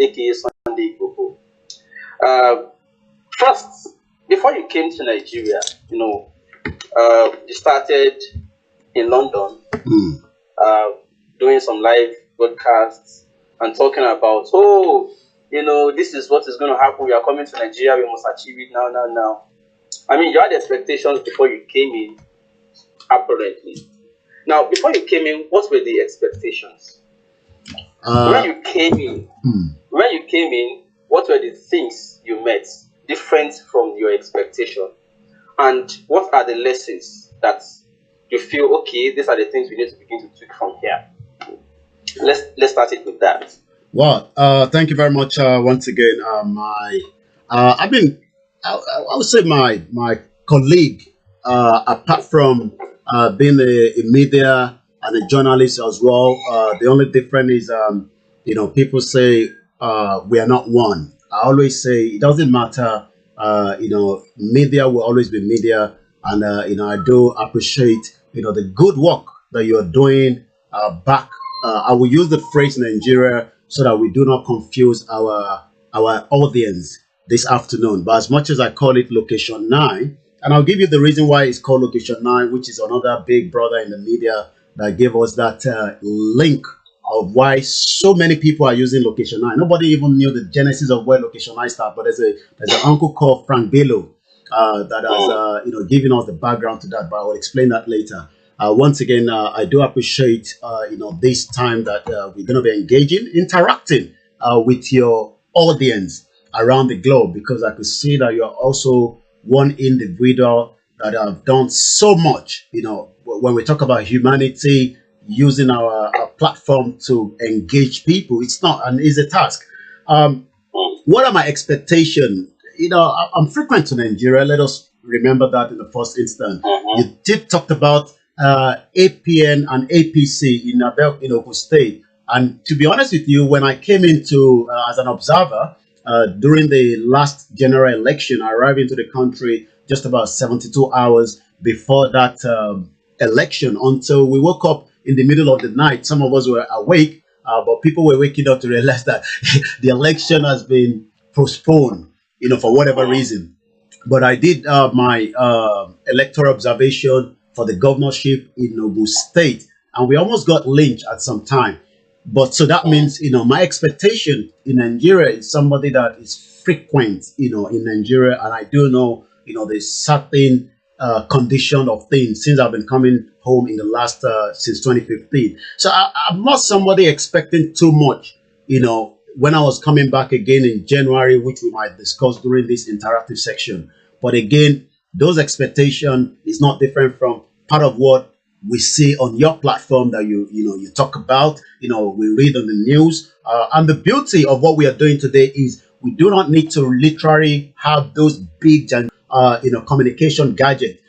aka Sunday Igboho. Uh, First, before you came to Nigeria, you started in London, uh, doing some live broadcasts and talking about, this is what is going to happen. We are coming to Nigeria. We must achieve it now, now, now. I mean, you had expectations before you came in, apparently. Now, before you came in, what were the expectations? When you came in, what were the things you met different from your expectation? And what are the lessons that you feel, okay, these are the things we need to begin to tweak from here? Let's start it with that. Well, thank you very much once again. I mean, I would say my colleague, apart from being a media and a journalist as well, the only difference is, people say we are not one. I always say it doesn't matter. Media will always be media, and I do appreciate the good work that you are doing back. I will use the phrase Nigeria so that we do not confuse our audience this afternoon. But as much as I call it Location 9, and I'll give you the reason why it's called Location 9, which is another big brother in the media that gave us that link of why so many people are using Location 9. Nobody even knew the genesis of where Location 9 started, but there's an uncle called Frank Bello that has given us the background to that, but I will explain that later. Once again, I do appreciate this time that we're going to be engaging, interacting with your audience around the globe, because I could see that you're also one individual that have done so much. When we talk about humanity, using our platform to engage people, it's not an easy task. What are my expectations? I'm frequent to Nigeria. Let us remember that in the first instance. You did talk about APN and APC in Ogun State. And to be honest with you, when I came into as an observer during the last general election, I arrived into the country just about 72 hours before that election, until we woke up in the middle of the night. Some of us were awake, but people were waking up to realize that the election has been postponed, for whatever reason. But I did my electoral observation for the governorship in Ogun State, and we almost got lynched at some time. But so that means, my expectation in Nigeria is somebody that is frequent, in Nigeria, and I do know, there's certain condition of things since I've been coming home in the last since 2015. So I'm not somebody expecting too much, when I was coming back again in January, which we might discuss during this interactive section. But again, those expectations is not different from part of what we see on your platform that you talk about, we read on the news. And the beauty of what we are doing today is we do not need to literally have those big, communication gadgets.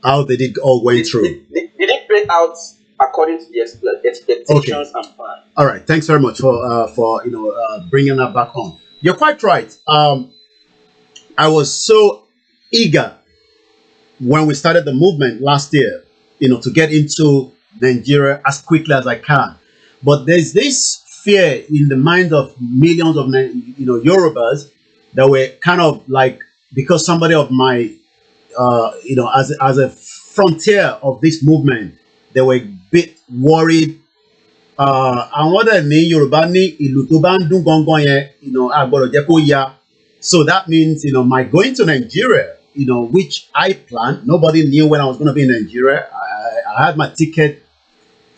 How did it all went through? Did it play out according to the expectations and plan? All right. Thanks very much for bringing that back on. You're quite right. I was so eager when we started the movement last year, to get into Nigeria as quickly as I can. But there's this fear in the minds of millions of Yorubas that were kind of like, because somebody of my as a frontier of this movement, they were a bit worried. And what I mean, Yoruba ni ìlù tó bá ń dún gangan yẹn, a gbọ́dọ̀ jẹ́ kó yá. So that means, my going to Nigeria, which I planned. Nobody knew when I was going to be in Nigeria. I had my ticket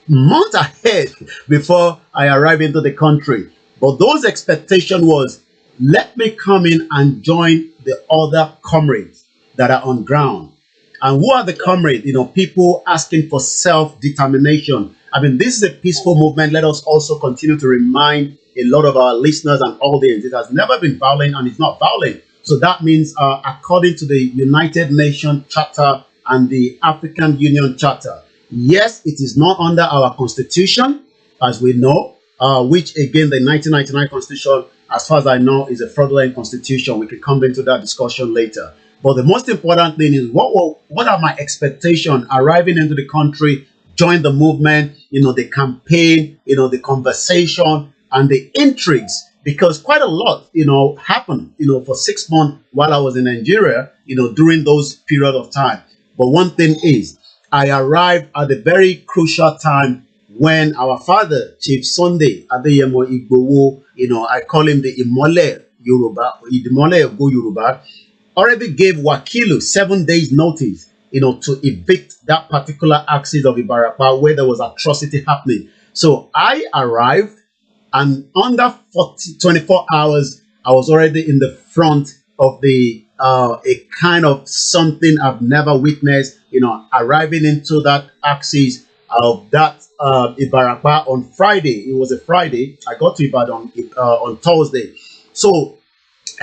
months ahead before I arrived into the country. But those expectations was, let me come in and join the other comrades that are on ground. And who are the comrades? People asking for self-determination. I mean, this is a peaceful movement. Let us also continue to remind a lot of our listeners and audience, it has never been violent and it's not violent. So that means, according to the United Nations Charter and the African Union Charter, yes, it is not under our constitution, as we know, which again, the 1999 constitution, as far as I know, is a fraudulent constitution. We can come into that discussion later. But the most important thing is, what are my expectations arriving into the country, join the movement, the campaign, the conversation, and the intrigues because quite a lot, happened, for 6 months while I was in Nigeria, during those period of time. But one thing is, I arrived at a very crucial time when our father, Chief Sunday Adeyemo Igbowo, I call him the Imole Yoruba, Imole Go Yoruba, already gave Wakilu 7 days notice, to evict that particular axis of Ibarapa where there was atrocity happening. So I arrived, and under 24 hours, I was already in the front of a kind of something I've never witnessed, arriving into that axis of that Ibarapa on Friday. It was a Friday. I got to Ibadan on Thursday. So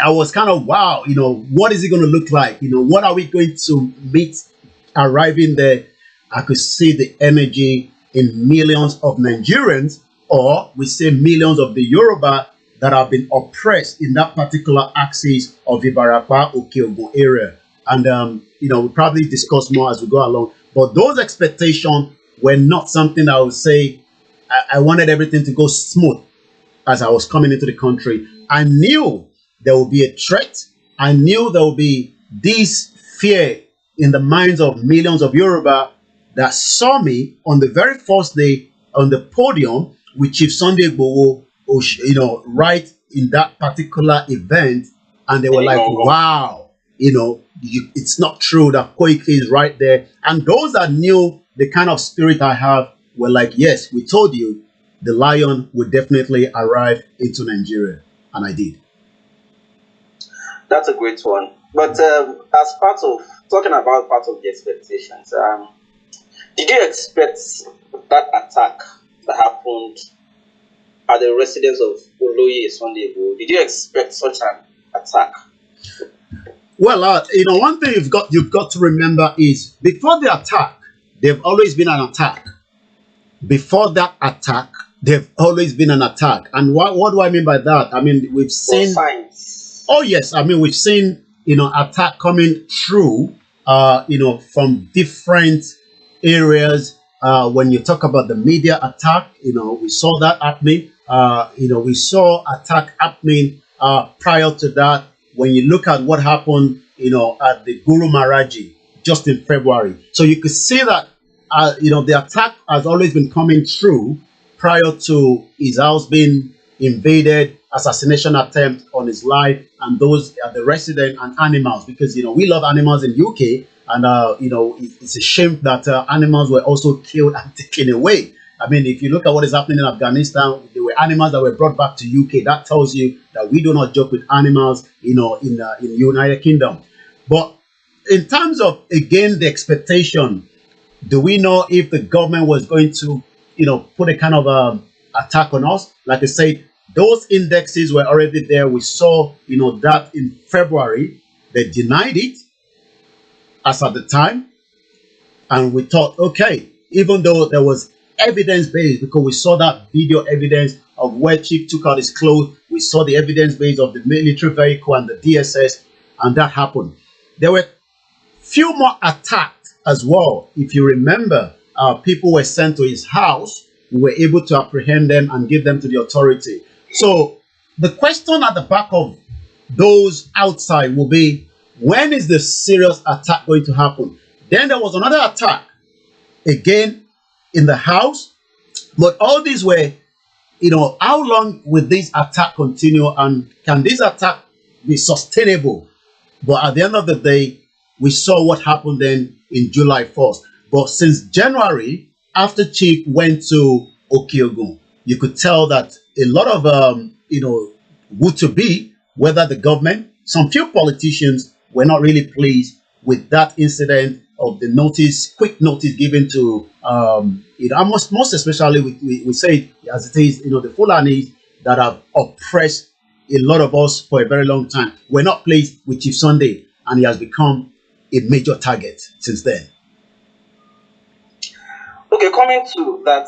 I was kind of, wow, what is it going to look like? What are we going to meet arriving there? I could see the energy in millions of Nigerians, or we say millions of the Yoruba that have been oppressed in that particular axis of Ibarapa, Okeogun area. And, we'll probably discuss more as we go along. But those expectations were not something I would say I wanted everything to go smooth as I was coming into the country. I knew there would be a threat. I knew there would be this fear in the minds of millions of Yoruba that saw me on the very first day on the podium with Chief Sunday Igboho, right in that particular event. And they were like, wow, it's not true that Koiki is right there. And those that knew the kind of spirit I have were like, yes, we told you the lion would definitely arrive into Nigeria. And I did. That's a great one. But as part of talking about part of the expectations, did you expect that attack that happened at the residence of Oloye Sunday Igboho? Did you expect such an attack? Well, one thing you've got to remember is before the attack, there've always been an attack. Before that attack, there've always been an attack. And what do I mean by that? I mean, we've seen signs. Oh yes, I mean, we've seen attack coming through from different areas. When you talk about the media attack, we saw that happening. We saw attack happening prior to that. When you look at what happened, at the Guru Maharaji just in February, so you could see that the attack has always been coming through prior to his house being invaded, assassination attempt on his life, and those are the resident and animals, because we love animals in UK, and it's a shame that animals were also killed and taken away. I mean, if you look at what is happening in Afghanistan, there were animals that were brought back to UK. That tells you that we do not joke with animals, in United Kingdom. But in terms of, again, the expectation, do we know if the government was going to, put a kind of attack on us? Like I said, those indexes were already there. We saw, that in February. They denied it as at the time. And we thought, okay, even though there was evidence-based, because we saw that video evidence of where Chief took out his clothes, we saw the evidence-based of the military vehicle and the DSS, and that happened. There were few more attacks as well. If you remember, people were sent to his house. We were able to apprehend them and give them to the authority. So the question at the back of those outside will be, when is the serious attack going to happen? Then there was another attack, again, in the house. But all these were, how long will this attack continue, and can this attack be sustainable? But at the end of the day, we saw what happened then in July 1st. But since January, after Chief went to Okeogun, you could tell that a lot of, would-to-be, whether the government, some few politicians were not really pleased with that incident of the quick notice given to, most especially, we say as it is, the Fulanis that have oppressed a lot of us for a very long time. We're not pleased with Chief Sunday, and he has become a major target since then. Okay, coming to that,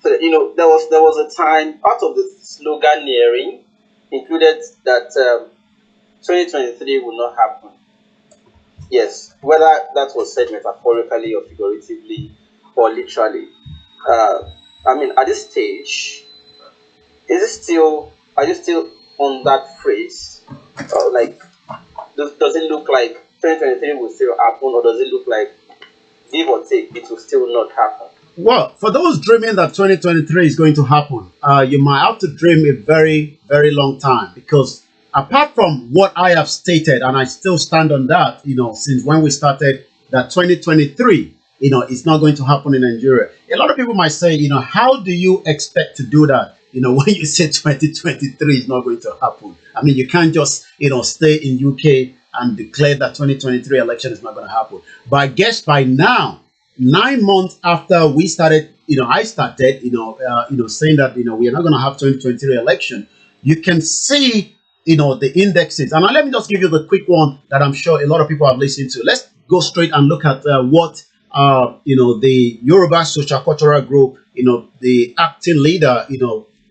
there was a time, part of the slogan nearing included that 2023 will not happen. Yes, whether that was said metaphorically or figuratively or literally. At this stage, is it still Are you still on that phrase? Like, does it look like 2023 will still happen, or does it look like, give or take, it will still not happen? Well, for those dreaming that 2023 is going to happen, you might have to dream a very, very long time, because apart from what I have stated, and I still stand on that, since when we started, that 2023, it's not going to happen in Nigeria. A lot of people might say, how do you expect to do that? When you say 2023 is not going to happen. I mean, you can't just, stay in UK and declare that 2023 election is not going to happen. But I guess by now, 9 months after we started, I started, saying that, we are not going to have 2023 election, you can see, the indexes. And let me just give you the quick one that I'm sure a lot of people have listened to. Let's go straight and look at what, the Yoruba social cultural group, the acting leader,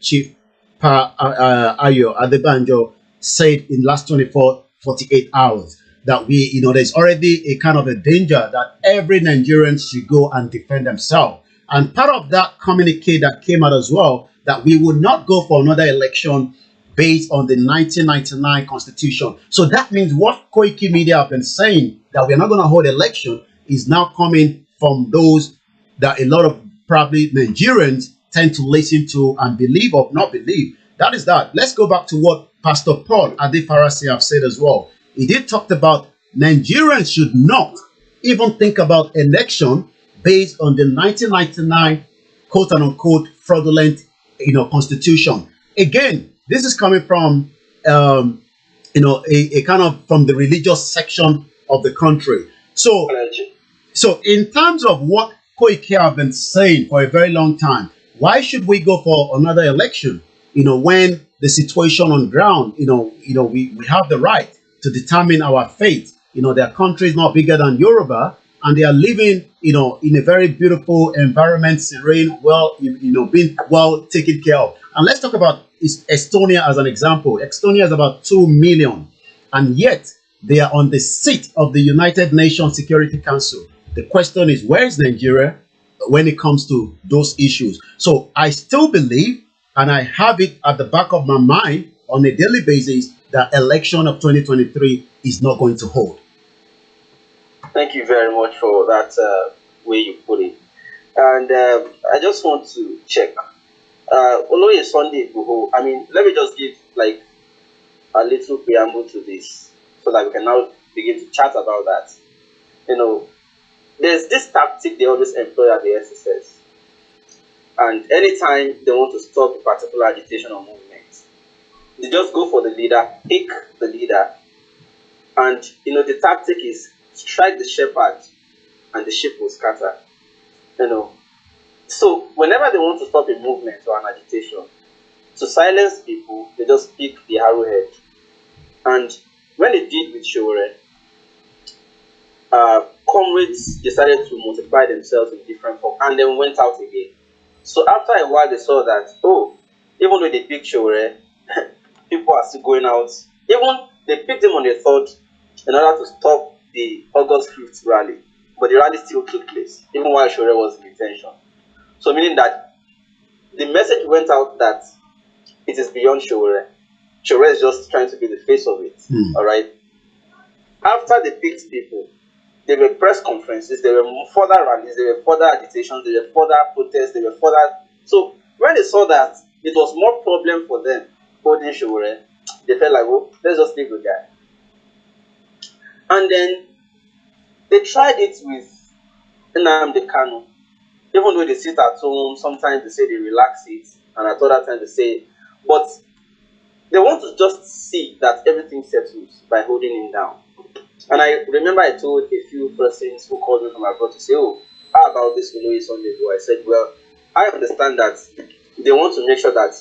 Chief Ayo Adebanjo said in last 48 hours. That there's already a kind of a danger that every Nigerian should go and defend themselves. And part of that communique that came out as well, that we would not go for another election based on the 1999 constitution. So that means what Koiki Media have been saying, that we're not going to hold election, is now coming from those that a lot of probably Nigerians tend to listen to and believe or not believe. That is that. Let's go back to what Pastor Paul Adefarasi have said as well. He did talk about Nigerians should not even think about election based on the 1999 quote unquote fraudulent constitution. Again, this is coming from a kind of from the religious section of the country. So in terms of what Koiki have been saying for a very long time, why should we go for another election? When the situation on ground, we have the right to determine our fate. Their country is not bigger than Yoruba, and they are living, in a very beautiful environment, serene, well, being well taken care of. And let's talk about Estonia as an example. Estonia is about 2 million, and yet they are on the seat of the United Nations Security Council. The question is, where is Nigeria when it comes to those issues? So I still believe, and I have it at the back of my mind on a daily basis, that election of 2023 is not going to hold. Thank you very much for that way you put it. And I just want to check. Oloye Sunday Igboho, I mean, let me just give like a little preamble to this so that we can now begin to chat about that. There's this tactic they always employ at the SSS. And anytime they want to stop a particular agitation or movement, they just go for the leader, pick the leader, and the tactic is strike the shepherd and the sheep will scatter. So whenever they want to stop a movement or an agitation, to silence people, they just pick the arrowhead. And when they did with Shore, comrades decided to multiply themselves in different forms and then went out again. So after a while, they saw that, even though they picked Shore, people are still going out. Even they picked them on the 3rd in order to stop the August 5th rally. But the rally still took place, even while Shore was in detention. So meaning that the message went out that it is beyond Shore. Shore is just trying to be the face of it. All right. After they picked people, there were press conferences, there were further rallies, there were further agitations, there were further protests, there were further. So when they saw that it was more problem for them holding Shore, they felt like, oh, let's just leave the guy. And then they tried it with Nnamdi Kanu. Even though they sit at home, sometimes they say they relax it, and at other times they say, but they want to just see that everything settles by holding him down. And I remember I told a few persons who called me from abroad to say, oh, how about this Oloye Sunday? I said, well, I understand that they want to make sure that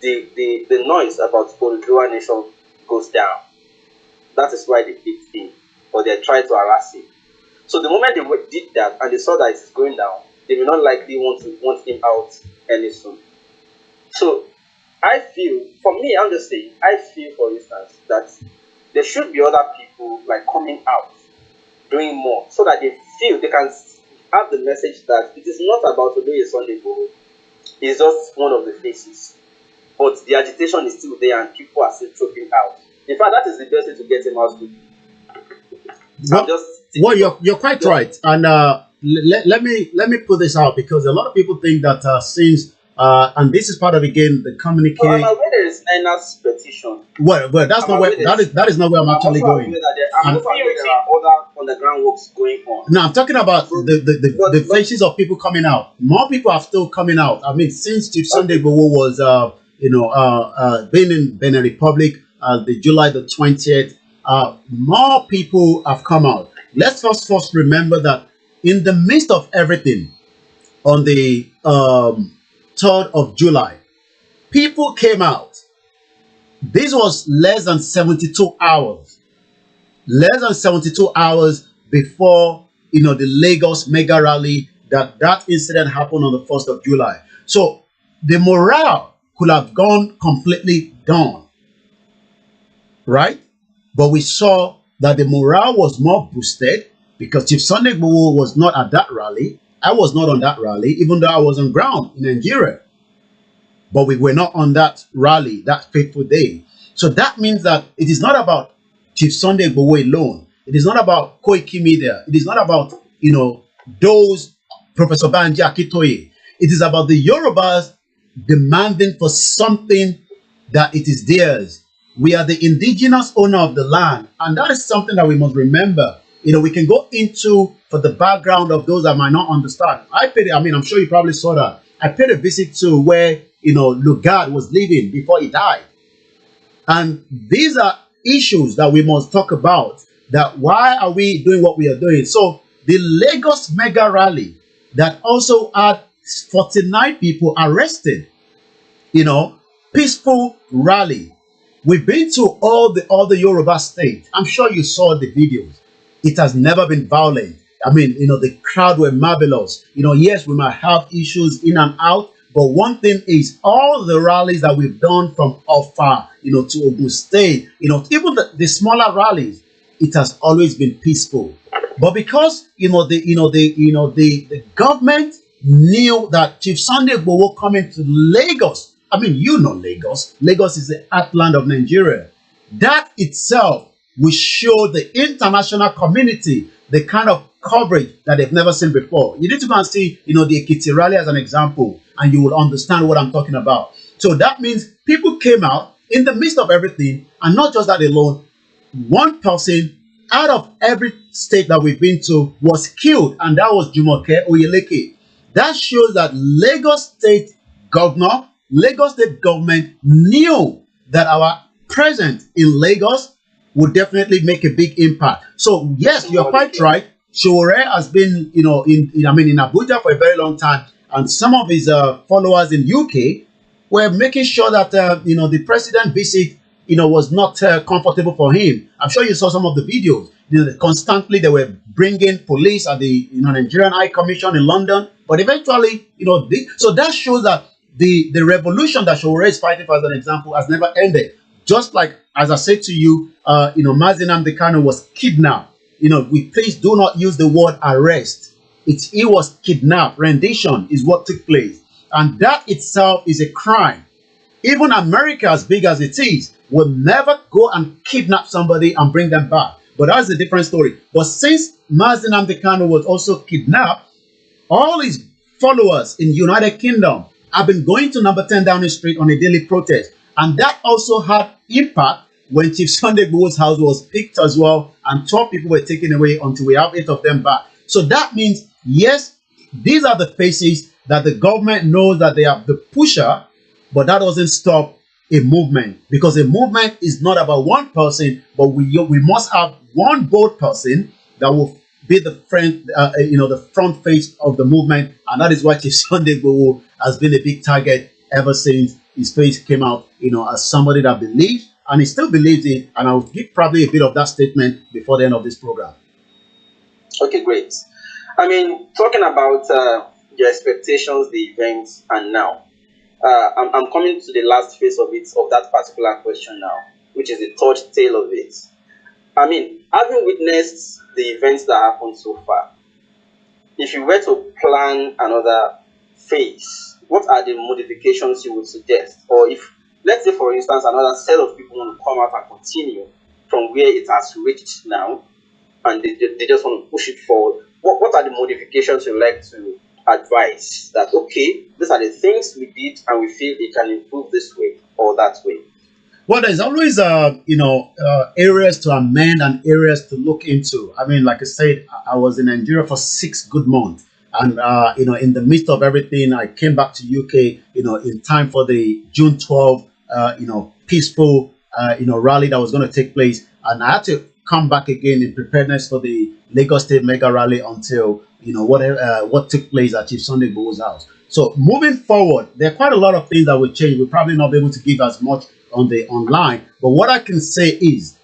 the noise about Oduduwa nation goes down. That is why they picked him, or they tried to harass him. So the moment they did that and they saw that it is going down, they will not likely want him out any soon. So I feel, for me, I'm just saying, I feel, for instance, that there should be other people like coming out, doing more, so that they feel they can have the message that it is not about Oloye Sunday Igboho. He's just one of the faces. but the agitation is still there and people are still trooping out. In fact, that is the best way to get him out quickly. Well, you're quite right, and let me put this out, because a lot of people think that since and this is part of, again, the communique. Well, I'm aware there is NS petition. Well, that's not where that is not where I'm actually going. I'm also aware there are other underground works going on. No, I'm talking about the faces of people coming out. More people are still coming out. I mean, since Chief Sunday Igboho was being in Benin Republic, the July the 20th, more people have come out. Let's first remember that in the midst of everything, on the 3rd of July, people came out. This was less than 72 hours. Less than 72 hours before, the Lagos mega rally, that incident happened on the 1st of July. So the morale could have gone completely down, right? But we saw that the morale was more boosted because Chief Sunday Igboho was not at that rally. I was not on that rally, even though I was on ground in Nigeria. But we were not on that rally, that fateful day. So that means that it is not about Chief Sunday Igboho alone. It is not about KOIKIMEDIA. It is not about, those, Professor Banji Akitoye. It is about the Yorubas demanding for something that it is theirs. We are the indigenous owner of the land. And that is something that we must remember. We can go into for the background of those that might not understand. I'm sure you probably saw that. I paid a visit to where, Lugard was living before he died. And these are issues that we must talk about. That why are we doing what we are doing? So the Lagos mega rally that also had 49 people arrested, peaceful rally. We've been to all the other Yoruba states. I'm sure you saw the videos. It has never been violent. The crowd were marvelous. Yes, we might have issues in and out, but one thing is all the rallies that we've done from Offa, to Ogun State, even the smaller rallies, it has always been peaceful. But because the government knew that Chief Sunday Igboho coming to Lagos, Lagos. Lagos is the heartland of Nigeria. That itself will show the international community the kind of coverage that they've never seen before. You need to go and see, the Ekiti rally as an example, and you will understand what I'm talking about. So that means people came out in the midst of everything, and not just that alone. One person out of every state that we've been to was killed, and that was Jumoke Oyeleke. That shows that Lagos State governor, Lagos State government knew that our presence in Lagos would definitely make a big impact. So yes, you're quite right. Showore has been, in Abuja for a very long time, and some of his followers in UK were making sure that the president visit was not comfortable for him. I'm sure you saw some of the videos. Constantly they were bringing police at the Nigerian High Commission in London, but eventually so that shows that the revolution that Showore is fighting for, as an example, has never ended. Just like, as I said to you, Mazi Nnamdi Kanu was kidnapped. We please do not use the word arrest. He was kidnapped. Rendition is what took place. And that itself is a crime. Even America, as big as it is, will never go and kidnap somebody and bring them back. But that's a different story. But since Mazi Nnamdi Kanu was also kidnapped, all his followers in the United Kingdom have been going to number 10 Downing Street on a daily protest. And that also had impact when Chief Sunday Igboho's house was picked as well, and 12 people were taken away until we have 8 of them back. So that means, yes, these are the faces that the government knows that they are the pusher, but that doesn't stop a movement, because a movement is not about one person, but we must have one bold person that will be the front face of the movement, and that is why Chief Sunday Igboho has been a big target ever since his face came out, as somebody that believes, and he still believes in, and I'll give probably a bit of that statement before the end of this program. Okay, great. Talking about your expectations, the events, and now, I'm coming to the last phase of that particular question now, which is the third tail of it. Having witnessed the events that happened so far, if you were to plan another phase, what are the modifications you would suggest? Or if let's say, for instance, another set of people want to come out and continue from where it has reached now, and they just want to push it forward. What are the modifications you like to advise? That, okay, these are the things we did and we feel it can improve this way or that way. Well, there's always, areas to amend and areas to look into. I mean, like I said, I was in Nigeria for 6 good months. And, in the midst of everything, I came back to UK, in time for the June 12th, peaceful, rally that was going to take place. And I had to come back again in preparedness for the Lagos State mega rally until, what took place at Chief Sunday Igboho's house. So moving forward, there are quite a lot of things that will change. We'll probably not be able to give as much on the online, but what I can say is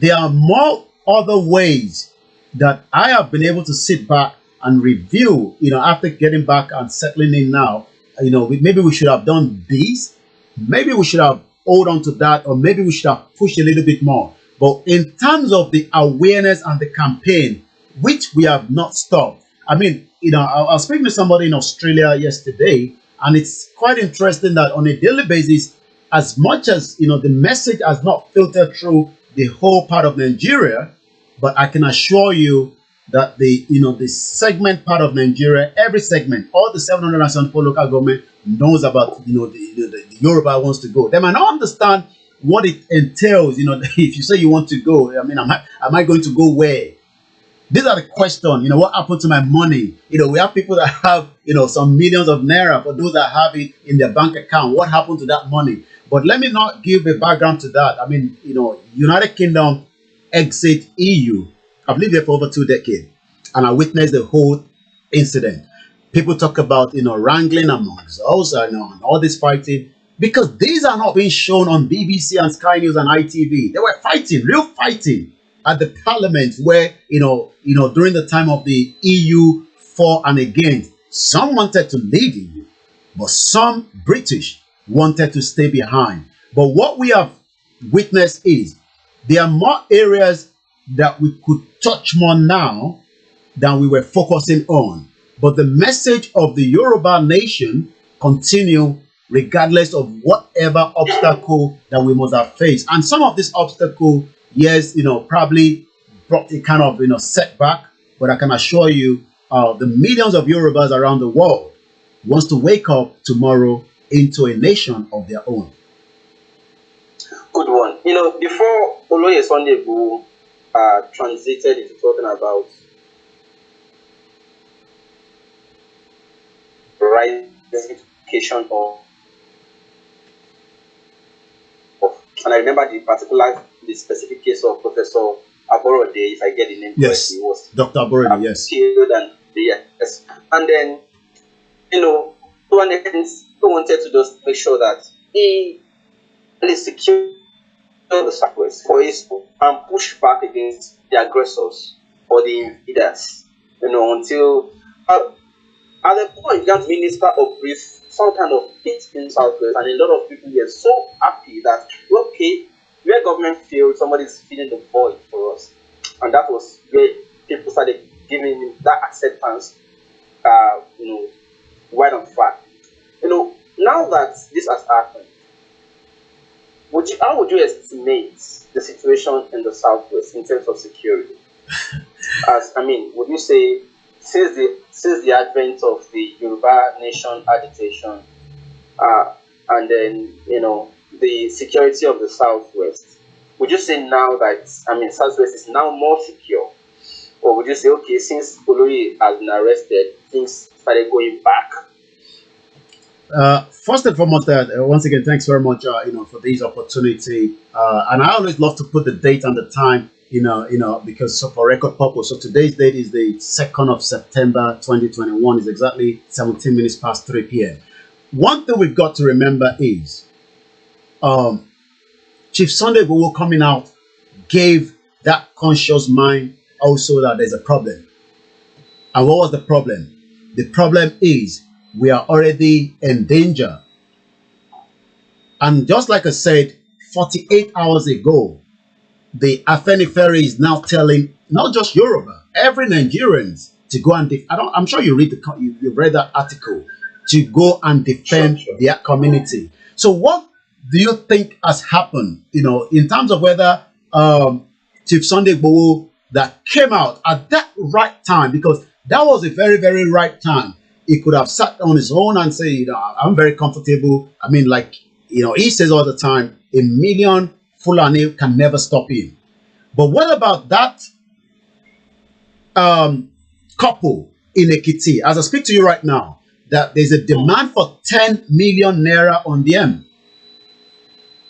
there are more other ways that I have been able to sit back and review, after getting back and settling in now. Maybe we should have done this, maybe we should have hold on to that, or maybe we should have pushed a little bit more. But in terms of the awareness and the campaign, which we have not stopped. I mean, I was speaking to somebody in Australia yesterday, and it's quite interesting that on a daily basis, as much as the message has not filtered through the whole part of Nigeria, but I can assure you that the segment part of Nigeria, every segment, all the 774 local government knows about the Yoruba wants to go. They might not understand what it entails. If you say you want to go, I mean, am I going to go where? These are the questions. What happened to my money? We have people that have some millions of naira. For those that have it in their bank account, what happened to that money? But let me not give a background to that. I mean, United Kingdom exit EU. I've lived there for over 2 decades, and I witnessed the whole incident. People talk about wrangling amongst us, and all this fighting, because these are not being shown on BBC and Sky News and ITV. They were fighting, real fighting, at the Parliament, where during the time of the EU for and against. Some wanted to leave EU, but some British wanted to stay behind. But what we have witnessed is there are more areas that we could touch more now than we were focusing on. But the message of the Yoruba nation continue regardless of whatever obstacle that we must have faced. And some of this obstacle, yes, probably brought a kind of setback, but I can assure you the millions of Yorubas around the world wants to wake up tomorrow into a nation of their own. Good one. Before Oloye Sunday Igboho transited into talking about rising education and I remember the specific case of Professor Aborode, if I get the name yes, correctly, was Dr. Aborode, yes. Yes. And then, to an extent, he wanted to just make sure that he secured the Southwest for his and push back against the aggressors or the invaders, until at the point that minister of brief some kind of peace in Southwest, and a lot of people were so happy that, okay, where government failed, somebody is filling the void for us. And that was where people started giving him that acceptance, wide and far. Now that this has happened, how would you estimate the situation in the Southwest in terms of security? Would you say since the advent of the Yoruba nation agitation, and then the security of the Southwest, would you say now that Southwest is now more secure, or would you say, okay, since Oloye has been arrested, things started going back? First and foremost, once again, thanks very much, for this opportunity. And I always love to put the date and the time, because for record purpose. So today's date is the 2nd of September, 2021. Is exactly 17 minutes past 3 p.m. One thing we've got to remember is, Chief Sunday Igboho coming out gave that conscious mind also that there's a problem. And what was the problem? The problem is we are already in danger. And just like I said, 48 hours ago, the Afenifere is now telling not just Yoruba, every Nigerians to go and I'm sure you read that article, to go and defend their community. So what do you think has happened, in terms of whether Chief Sunday Igboho that came out at that right time, because that was a very, very right time. He could have sat on his own and say, I'm very comfortable. I mean, like, he says all the time, a million Fulani can never stop him. But what about that couple in Ekiti? As I speak to you right now, that there's a demand for 10 million naira on them.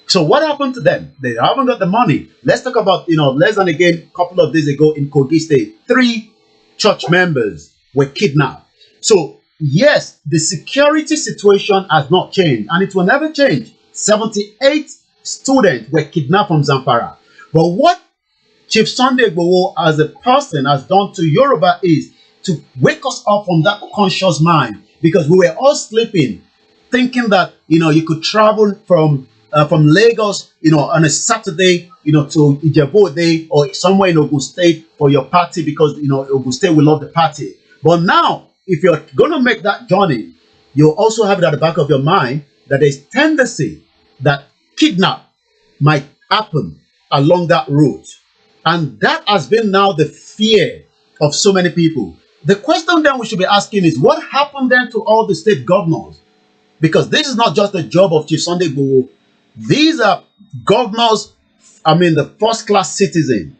So what happened to them? They haven't got the money. Let's talk about, less than a couple of days ago in Kogi State, 3 church members were kidnapped. So yes, the security situation has not changed, and it will never change. 78 students were kidnapped from Zamfara. But what Chief Sunday Igboho as a person has done to Yoruba is to wake us up from that conscious mind, because we were all sleeping, thinking that you could travel from Lagos, on a Saturday, to Ijebu or somewhere in Ogun State for your party, because Ogun State will love the party. But now, if you're going to make that journey, you also have it at the back of your mind that there's tendency that kidnap might happen along that route. And that has been now the fear of so many people. The question then we should be asking is, what happened then to all the state governors? Because this is not just the job of Chief Sunday Igboho. These are governors, the first-class citizen.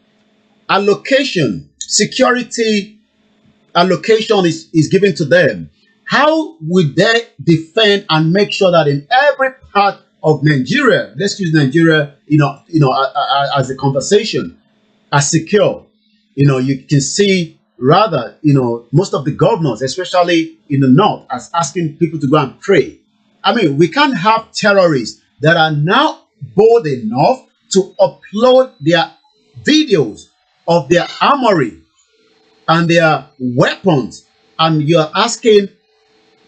Allocation, security allocation is given to them. How would they defend and make sure that in every part of Nigeria, let's use Nigeria, as a conversation, are secure? You can see rather, most of the governors, especially in the north, as asking people to go and pray. We can't have terrorists that are now bold enough to upload their videos of their armory and their weapons, and you're asking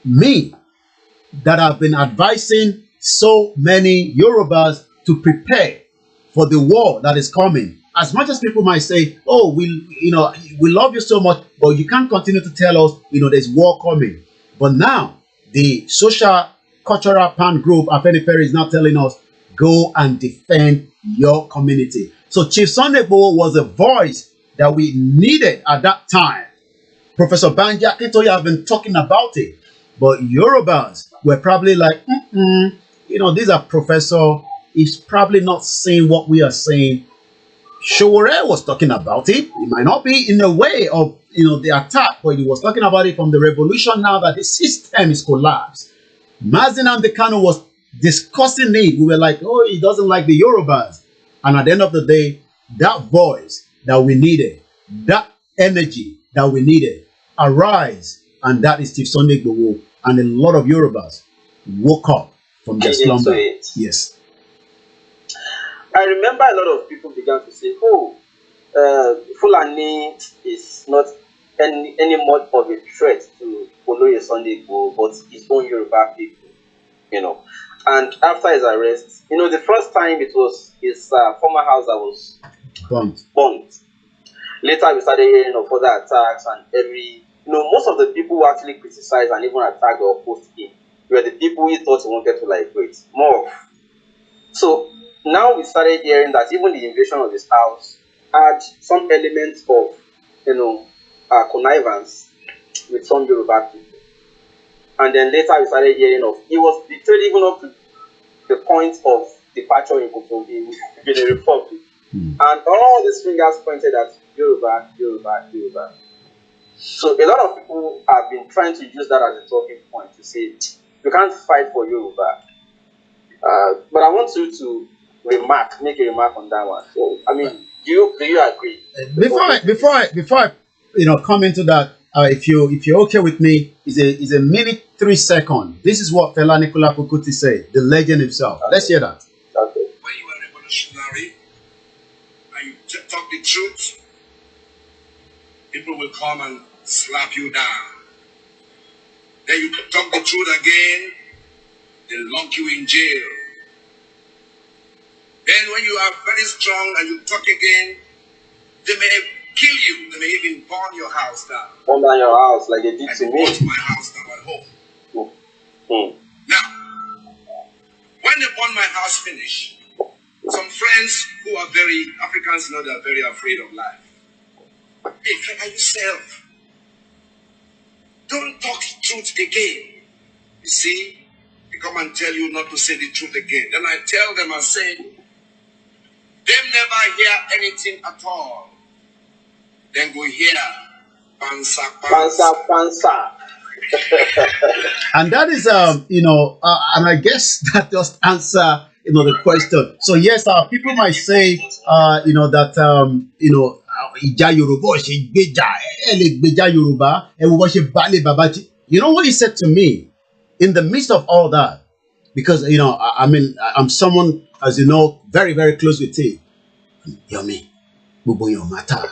me, that have been advising so many Yorubas to prepare for the war that is coming. As much as people might say, oh, we love you so much, but you can't continue to tell us, there's war coming. But now, the social cultural pan group, Afenifere, is now telling us, go and defend your community. So Chief Sunday Igboho was a voice that we needed at that time. Professor Banji Akintoye have been talking about it, but Yorubas were probably like, these are professor, he's probably not saying what we are saying. Showore was talking about it. It might not be in a way of the attack, but he was talking about it from the revolution now that the system is collapsed. Mazin Amdekano was discussing it. We were like, oh, he doesn't like the Yorubas. And at the end of the day, that voice that we needed, that energy that we needed, arise. And that is Chief Sunday Igboho. And a lot of Yorubas woke up from their slumber. Yes. I remember a lot of people began to say, Fulani is not any more of a threat to Olayomi Sunday Igboho, but his own Yoruba people, And after his arrest, the first time it was his former house that was burnt. Later we started hearing of other attacks, and most of the people who actually criticized and even attacked or opposed him were the people he thought he wanted to liberate. More of. So now we started hearing that even the invasion of his house had some elements of, connivance with some Yoruba people. And then later we started hearing of, he was betrayed even up to the point of departure in the Republic. And all these fingers pointed at Yoruba, Yoruba, Yoruba. So a lot of people have been trying to use that as a talking point to say, you can't fight for Yoruba. But I want you to make a remark on that one. So, do you agree? Before I come into that, if you're okay with me, is a minute 3 seconds. This is what Fela Nicola Kukuti said, the legend himself. Okay. Let's hear that. Okay. When you are revolutionary and you talk the truth, people will come and slap you down. Then you talk the truth again, they lock you in jail. Then when you are very strong and you talk again, they may kill you. They may even burn your house down. Burn down your house like they did to me. Burn my house down at home. Now, when when they burn my house finish, some friends who are very, Africans know they are very afraid of life. Hey, cover yourself. Don't talk truth again. You see, they come and tell you not to say the truth again. Then I tell them, I say, them never hear anything at all. Then go hear, pansa, pansa, pansa. And that is, and I guess that just answer, the question. So yes, people might say, that, Ìjà Yorùbá ṣe gbéjà, ẹ lè gbéjà Yorùbá, ẹ wo bó ṣe balẹ̀ bàbá tí. You know what he said to me in the midst of all that? Because, I'm someone, as you know, very, very close with him. Yomi, gbogbo yan matter.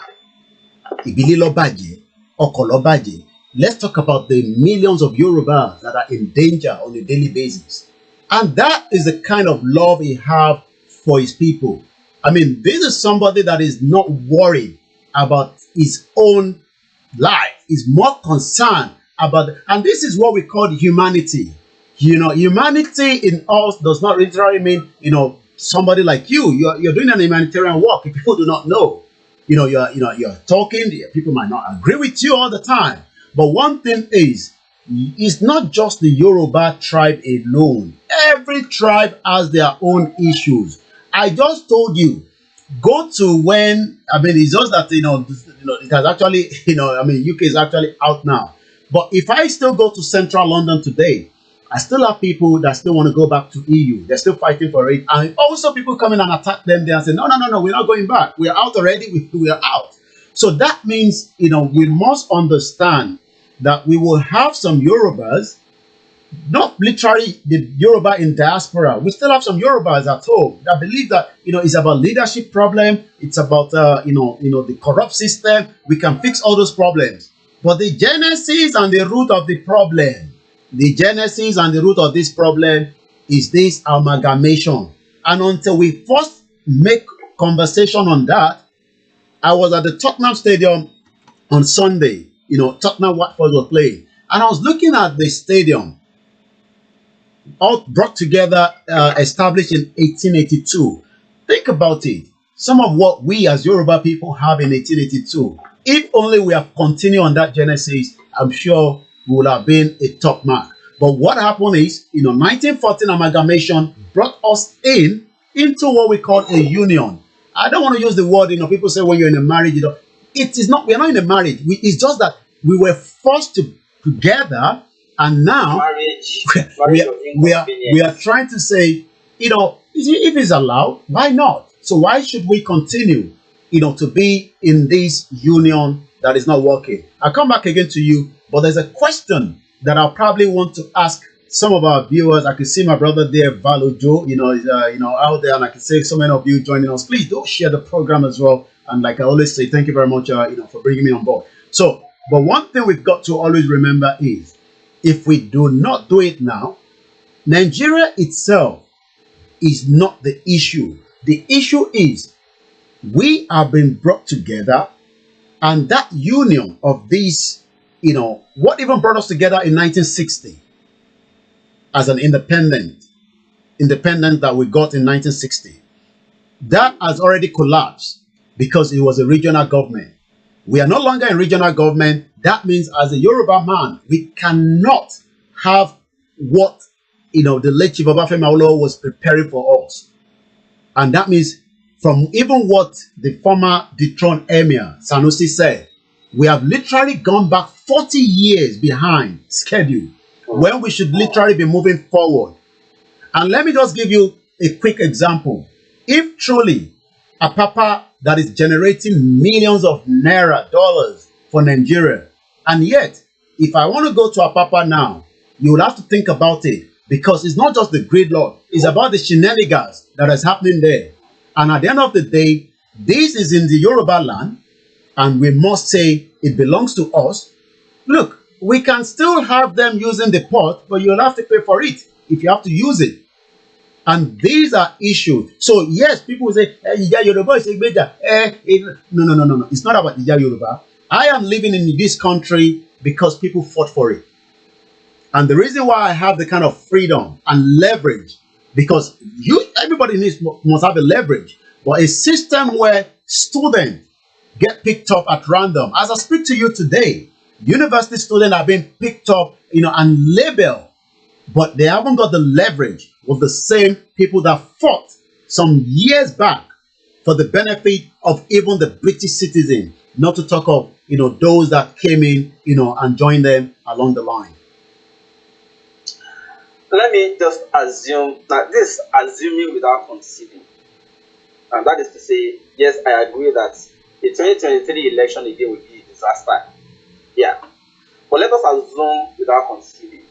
Ìbílẹ̀ ló bàjẹ́, ọkọ̀ ló bàjẹ́. Let's talk about the millions of Yorubas that are in danger on a daily basis. And that is the kind of love he has for his people. I mean, this is somebody that is not worried about his own life. He's more concerned about, and this is what we call humanity. Humanity in us does not literally mean, somebody like you're doing an humanitarian work. If people do not know, you're talking, people might not agree with you all the time. But one thing is, it's not just the Yoruba tribe alone. Every tribe has their own issues. I just told you, go to it's just that, it has actually, UK is actually out now. But if I still go to central London today, I still have people that still want to go back to EU. They're still fighting for it. And also people come in and attack them there and say, no, we're not going back. We're out already. We are out. So that means, we must understand that we will have some Yorubas, not literally the Yoruba in diaspora. We still have some Yorubas at home that believe that, it's about leadership problem. It's about, the corrupt system. We can fix all those problems. But the genesis and the root of the problem, is this amalgamation. And until we first make conversation on that, I was at the Tottenham Stadium on Sunday. Tottenham Watford was playing. And I was looking at the stadium, all brought together, established in 1882. Think about it. Some of what we as Yoruba people have in 1882. If only we have continued on that genesis, I'm sure we would have been a top mark. But what happened is, 1914 amalgamation brought us into what we call a union. I don't want to use the word, people say when you're in a marriage, it is not, we're not in a marriage. It's just that we were forced together, and now we are trying to say, if it's allowed, why not? So why should we continue, to be in this union that is not working? I'll come back again to you, but there's a question that I'll probably want to ask some of our viewers. I can see my brother there, Valojo, out there, and I can see so many of you joining us. Please don't share the program as well. And like I always say, thank you very much, for bringing me on board. So, but one thing we've got to always remember is, if we do not do it now, Nigeria itself is not the issue. The issue is we have been brought together, and that union of these, what even brought us together in 1960 as an independent that we got in 1960, that has already collapsed because it was a regional government. We are no longer in regional government. That means as a Yoruba man, we cannot have what, the late Chief Obafemi Awolowo was preparing for us. And that means from even what the former dethroned Emir Sanusi said, we have literally gone back 40 years behind schedule when we should literally be moving forward. And let me just give you a quick example. If truly a papa that is generating millions of naira dollars for Nigeria, and yet if I want to go to a papa now, you will have to think about it, because it's not just the gridlock, it's about the shenanigans that is happening there. And at the end of the day, this is in the Yoruba land, and we must say it belongs to us. Look, we can still have them using the port, but you'll have to pay for it if you have to use it. And these are issues. So yes, people will say, Ija Yoruba is no. It's not about Ija Yoruba. I am living in this country because people fought for it. And the reason why I have the kind of freedom and leverage because everybody must have a leverage. But a system where students get picked up at random. As I speak to you today, university students are being picked up, and labeled, but they haven't got the leverage of the same people that fought some years back for the benefit of even the British citizen, not to talk of, those that came in, and joined them along the line. Let me just assume that this assuming without conceding. And that is to say, yes, I agree that the 2023 election again will be a disaster. Yeah. But let us assume without conceding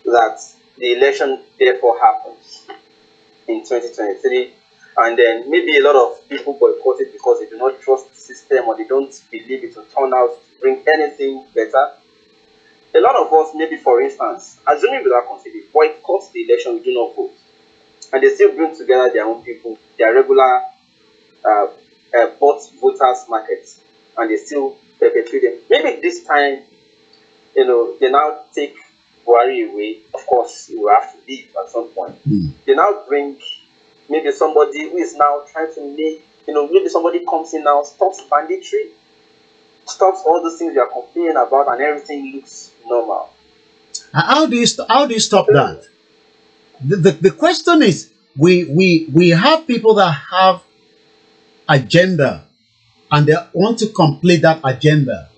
that the election therefore happens in 2023. And then maybe a lot of people boycott it because they do not trust the system or they don't believe it will turn out to bring anything better. A lot of us, maybe for instance, assuming without considering, boycott the election, we do not vote. And they still bring together their own people, their regular voters markets, and they still perpetuate them. Maybe this time, they now take Buhari away. Of course, he will have to leave at some point. They now bring maybe somebody who is now trying to make, maybe somebody comes in now, stops banditry, stops all those things you are complaining about, and everything looks normal. How do you stop that? The question is, we have people that have agenda and they want to complete that agenda.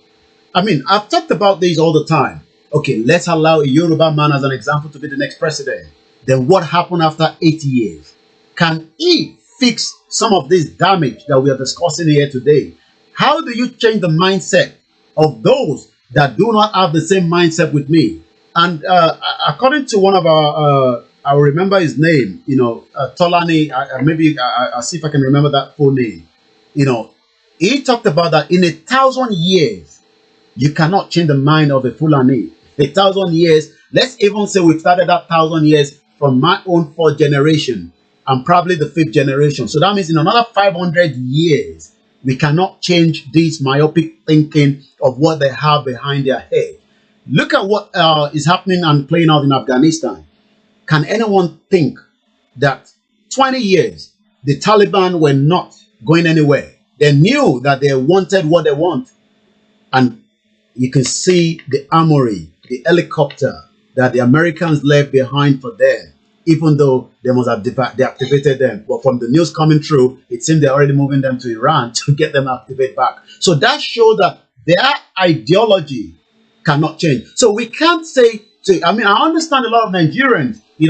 I mean, I've talked about this all the time. Okay, let's allow a Yoruba man as an example to be the next president. Then what happened after 8 years? Can he fix some of this damage that we are discussing here today? How do you change the mindset of those that do not have the same mindset with me? And according to one of our, I will remember his name, Tolani, maybe I'll see if I can remember that full name. He talked about that in 1,000 years, you cannot change the mind of a Fulani. 1,000 years, let's even say we've started that 1,000 years from my own 4th generation and probably the 5th generation. So that means in another 500 years, we cannot change this myopic thinking of what they have behind their head. Look at what is happening and playing out in Afghanistan. Can anyone think that 20 years, the Taliban were not going anywhere? They knew that they wanted what they want. And you can see the armory, the helicopter that the Americans left behind for them, even though they must have deactivated them. But from the news coming through, it seems they're already moving them to Iran to get them activated back. So that shows that their ideology cannot change. So we can't say, I understand a lot of Nigerians, you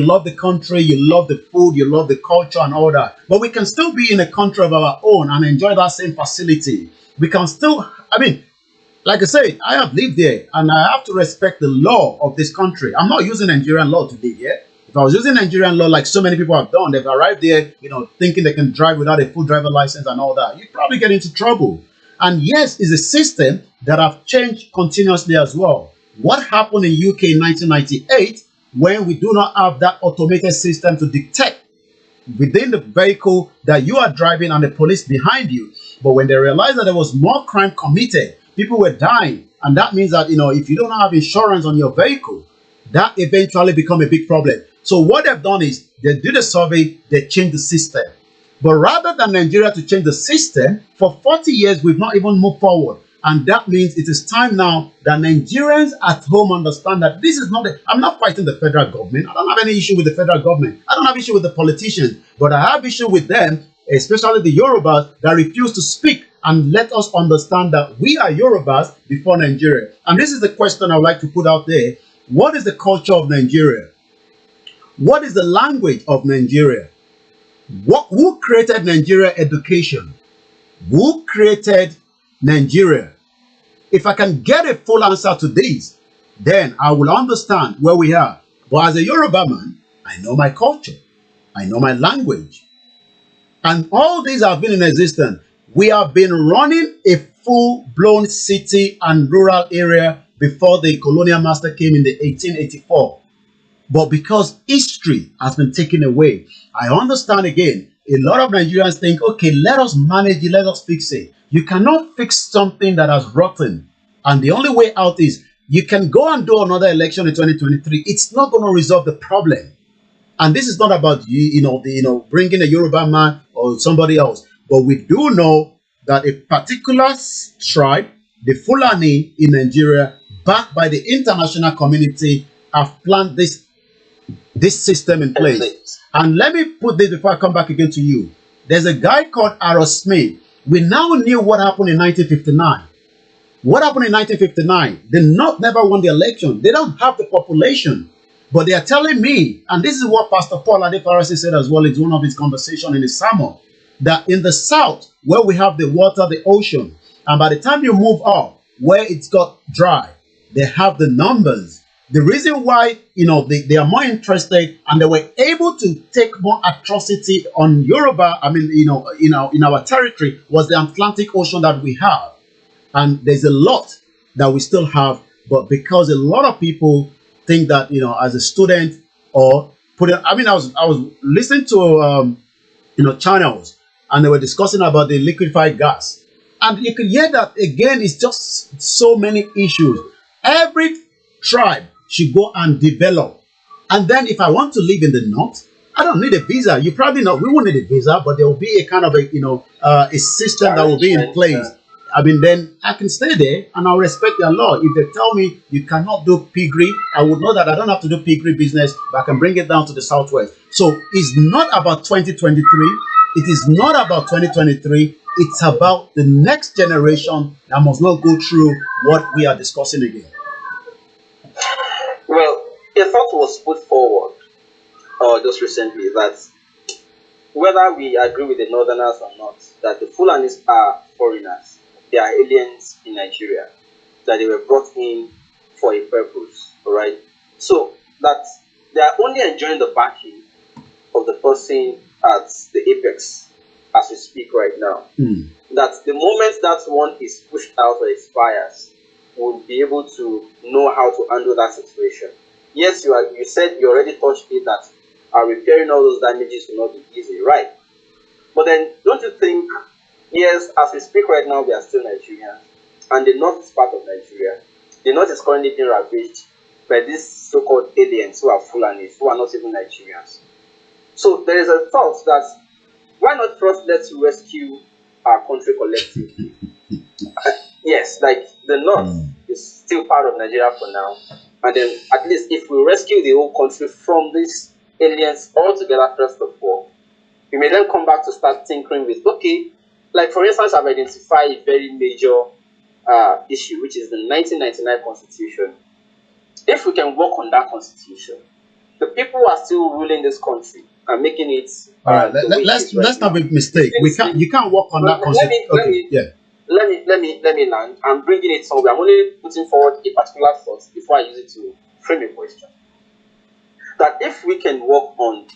love the country, you love the food, you love the culture and all that. But we can still be in a country of our own and enjoy that same facility. We can still, like I said, I have lived there and I have to respect the law of this country. I'm not using Nigerian law to live here. If I was using Nigerian law like so many people have done, they've arrived there, thinking they can drive without a full driver license and all that, you'd probably get into trouble. And yes, it's a system that have changed continuously as well. What happened in UK in 1998 when we do not have that automated system to detect within the vehicle that you are driving and the police behind you? But when they realized that there was more crime committed, people were dying. And that means that, if you don't have insurance on your vehicle, that eventually become a big problem. So what they've done is they do the survey, they change the system. But rather than Nigeria to change the system, for 40 years, we've not even moved forward. And that means it is time now that Nigerians at home understand that this is not I'm not fighting the federal government. I don't have any issue with the federal government. I don't have issue with the politicians. But I have issue with them, especially the Yorubas, that refuse to speak and let us understand that we are Yorubas before Nigeria. And this is the question I would like to put out there. What is the culture of Nigeria? What is the language of Nigeria? Who created Nigeria education? Who created Nigeria? If I can get a full answer to this, then I will understand where we are. But as a Yoruba man, I know my culture. I know my language. And all these have been in existence. We have been running a full-blown city and rural area before the colonial master came in the 1884. But because history has been taken away, I understand again, a lot of Nigerians think, okay, let us manage it, let us fix it. You cannot fix something that has rotten. And the only way out is you can go and do another election in 2023. It's not going to resolve the problem. And this is not about bringing a Yoruba man or somebody else, but we do know that a particular tribe, the Fulani in Nigeria, backed by the international community, have planned this system in place. And let me put this before I come back again to you. There's a guy called Aaron Smith. We now knew what happened in 1959. What happened in 1959? The North never won the election. They don't have the population. But they are telling me, and this is what Pastor Paul Adefarasi said as well in one of his conversations in his sermon, that in the South, where we have the water, the ocean, and by the time you move up, where it's got dry, they have the numbers. The reason why, they are more interested and they were able to take more atrocity on Yoruba, in our territory, was the Atlantic Ocean that we have. And there's a lot that we still have, but because a lot of people think that, as a student or I was listening to, channels, and they were discussing about the liquefied gas. And you can hear that again, it's just so many issues. Every tribe should go and develop. And then if I want to live in the North, I don't need a visa. You probably know, we won't need a visa, but there will be a kind of a system that will be in place. Then I can stay there and I'll respect their law. If they tell me you cannot do piggery, I would know that I don't have to do piggery business, but I can bring it down to the Southwest. So it's not about 2023. It is not about 2023. It's about the next generation that must not go through what we are discussing again. Well, a thought was put forward just recently that whether we agree with the Northerners or not, that the Fulanis are foreigners. They are aliens in Nigeria, that they were brought in for a purpose, all right? So that they are only enjoying the backing of the person at the apex as we speak right now. That the moment that one is pushed out or expires, we'll be able to know how to handle that situation. Yes, you said you already touched it that repairing all those damages will not be easy, right? But then don't you think, yes, as we speak right now, we are still Nigerians, and the North is part of Nigeria. The North is currently being ravaged by these so-called aliens who are Fulanis, who are not even Nigerians. So there is a thought that why not first let's rescue our country collectively? Yes, like the North is still part of Nigeria for now, and then at least if we rescue the whole country from these aliens altogether, first of all, we may then come back to start tinkering with, okay, like for instance, I've identified a very major issue, which is the 1999 Constitution. If we can work on that Constitution, the people who are still ruling this country are making it. All right, let's not make mistake. You can't work on that Constitution. Let me land. I'm bringing it somewhere. I'm only putting forward a particular thought before I use it to frame a question. That if we can work on,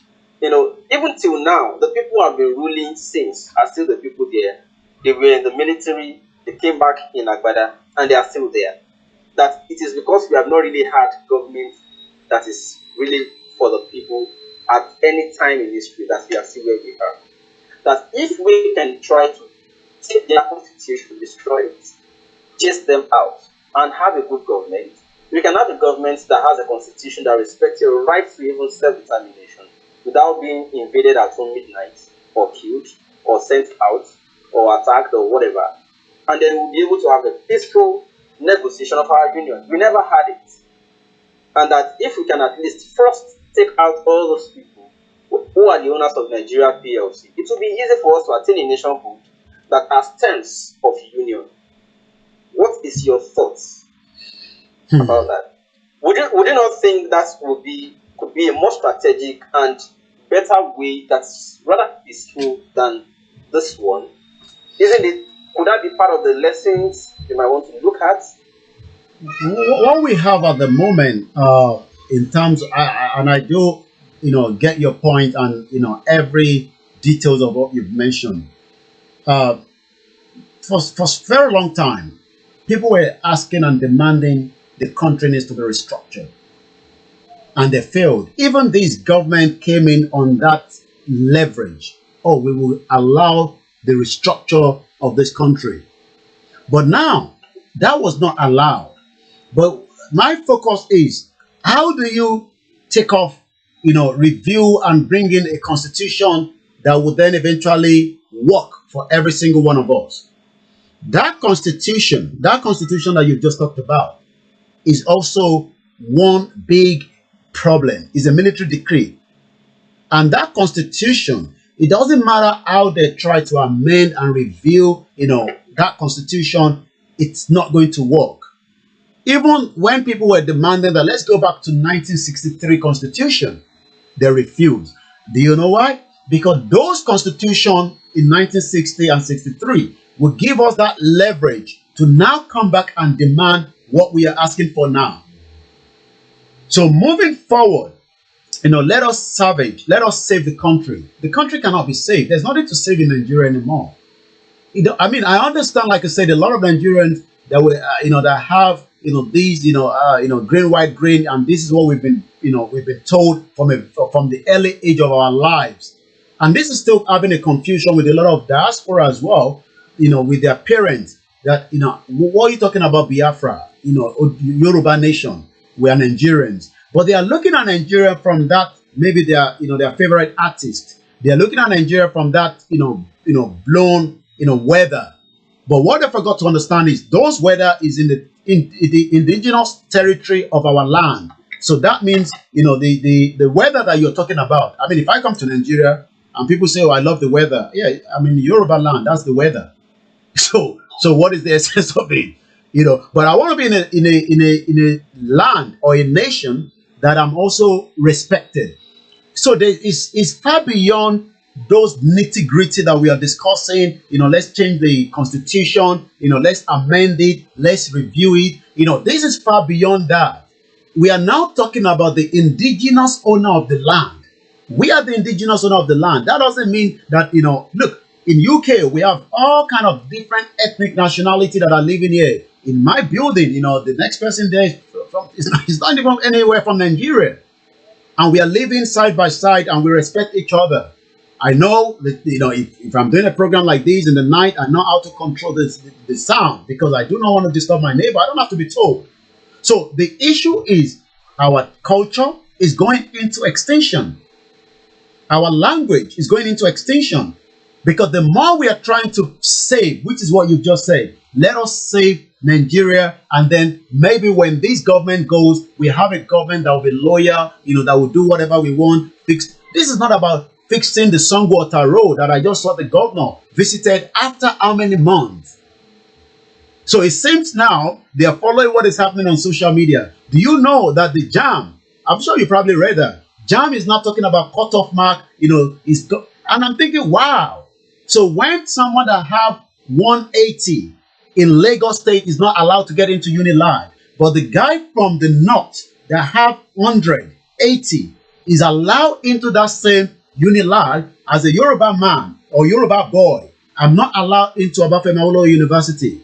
even till now, the people who have been ruling since are still the people there. They were in the military, they came back in Agbada, and they are still there. That it is because we have not really had government that is really for the people at any time in history that we are still where we are. That if we can try to take their constitution, destroy it, chase them out, and have a good government, we can have a government that has a constitution that respects your right to even self-determination without being invaded at home midnight, or killed, or sent out, or attacked, or whatever. And then we'll be able to have a peaceful negotiation of our union. We never had it. And that if we can at least first take out all those people who are the owners of Nigeria PLC, it will be easy for us to attain a nationhood that has terms of union. What is your thoughts about that? Would you not think that could be a more strategic and better way that's rather peaceful than this one? Isn't it? Could that be part of the lessons you might want to look at? What we have at the moment, in terms, and I do, get your point, and every details of what you've mentioned. For a very long time, people were asking and demanding the country needs to be restructured, and they failed. Even this government came in on that leverage. Oh, we will allow the restructure of this country, but now that was not allowed. But my focus is, how do you take off review and bring in a constitution that would then eventually work for every single one of us. That constitution that you've just talked about, is also one big problem. It's a military decree. And that constitution, it doesn't matter how they try to amend and review, that constitution, it's not going to work. Even when people were demanding that let's go back to 1963 constitution, they refused. Do you know why? Because those constitutions in 1960 and 63 would give us that leverage to now come back and demand what we are asking for now. So moving forward, let us save the country. The country cannot be saved. There's nothing to save in Nigeria anymore. I understand, like I said, a lot of Nigerians that were, that have, these, green, white, green, and this is what we've been told from the early age of our lives. And this is still having a confusion with a lot of diaspora as well, with their parents that, what are you talking about Biafra? Yoruba nation, we are Nigerians. But they are looking at Nigeria from that, maybe their favorite artist. They are looking at Nigeria from that, blown, weather. But what they forgot to understand is those weather is in the indigenous territory of our land. So that means, the weather that you're talking about. I mean, if I come to Nigeria and people say, oh, I love the weather. Yeah, I mean, Yoruba land, that's the weather. So what is the essence of it? But I want to be in a land or a nation that I'm also respected. So it's far beyond those nitty-gritty that we are discussing. Let's change the constitution, let's amend it, let's review it. This is far beyond that. We are now talking about the indigenous owner of the land. We are the indigenous owner of the land. That doesn't mean that, look, in UK, we have all kind of different ethnic nationality that are living here. In my building, the next person there is not even anywhere from Nigeria. And we are living side by side and we respect each other. I know that, if I'm doing a program like this in the night, I know how to control the sound because I do not want to disturb my neighbor. I don't have to be told. So the issue is our culture is going into extinction. Our language is going into extinction because the more we are trying to save, which is what you've just said, let us save Nigeria, and then maybe when this government goes, we have a government that will be loyal, that will do whatever we want. This is not about fixing the Songwater Road that I just saw the governor visited after how many months. So it seems now they are following what is happening on social media. Do you know that the JAM, I'm sure you probably read that, JAM is not talking about cutoff mark, and I'm thinking, wow. So when someone that have 180 in Lagos State is not allowed to get into Unilag, but the guy from the north that have 180 is allowed into that same Unilag as a Yoruba man or Yoruba boy, I'm not allowed into Obafemi Awolowo University.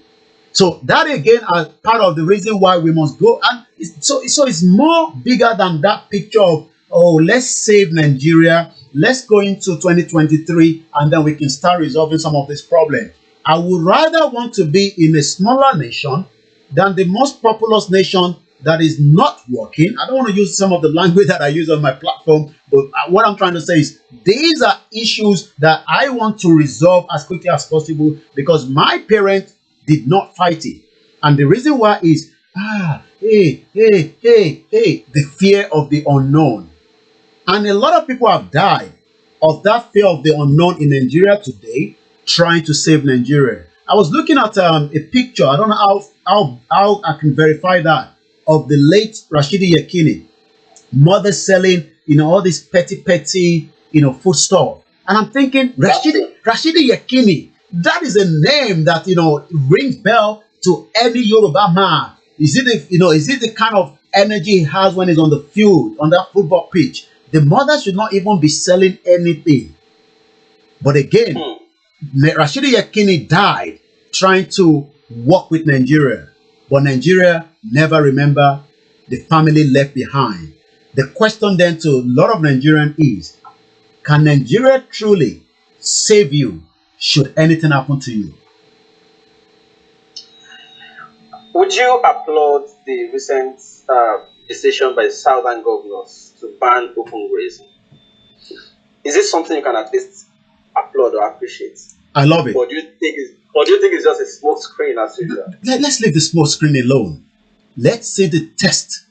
So that again is part of the reason why we must go. And so it's more bigger than that picture of, oh, let's save Nigeria, let's go into 2023, and then we can start resolving some of this problem. I would rather want to be in a smaller nation than the most populous nation that is not working. I don't want to use some of the language that I use on my platform, but what I'm trying to say is these are issues that I want to resolve as quickly as possible because my parents did not fight it. And the reason why is, the fear of the unknown. And a lot of people have died of that fear of the unknown in Nigeria today, trying to save Nigeria. I was looking at a picture, I don't know how I can verify that, of the late Rashidi Yekini, mother selling, all this petty, food stuff. And I'm thinking, Rashidi Yekini, that is a name that, rings bell to any Yoruba man. Is it the kind of energy he has when he's on the field, on that football pitch? The mother should not even be selling anything. But again, Rashidi Yekini died trying to work with Nigeria. But Nigeria never remember the family left behind. The question then to a lot of Nigerians is, can Nigeria truly save you should anything happen to you? Would you applaud the recent decision by Southern governors to ban open grazing. Is this something you can at least applaud or appreciate? I love it. Or do you think it's just a smoke screen as usual? Let's leave the smoke screen alone. Let's see the test.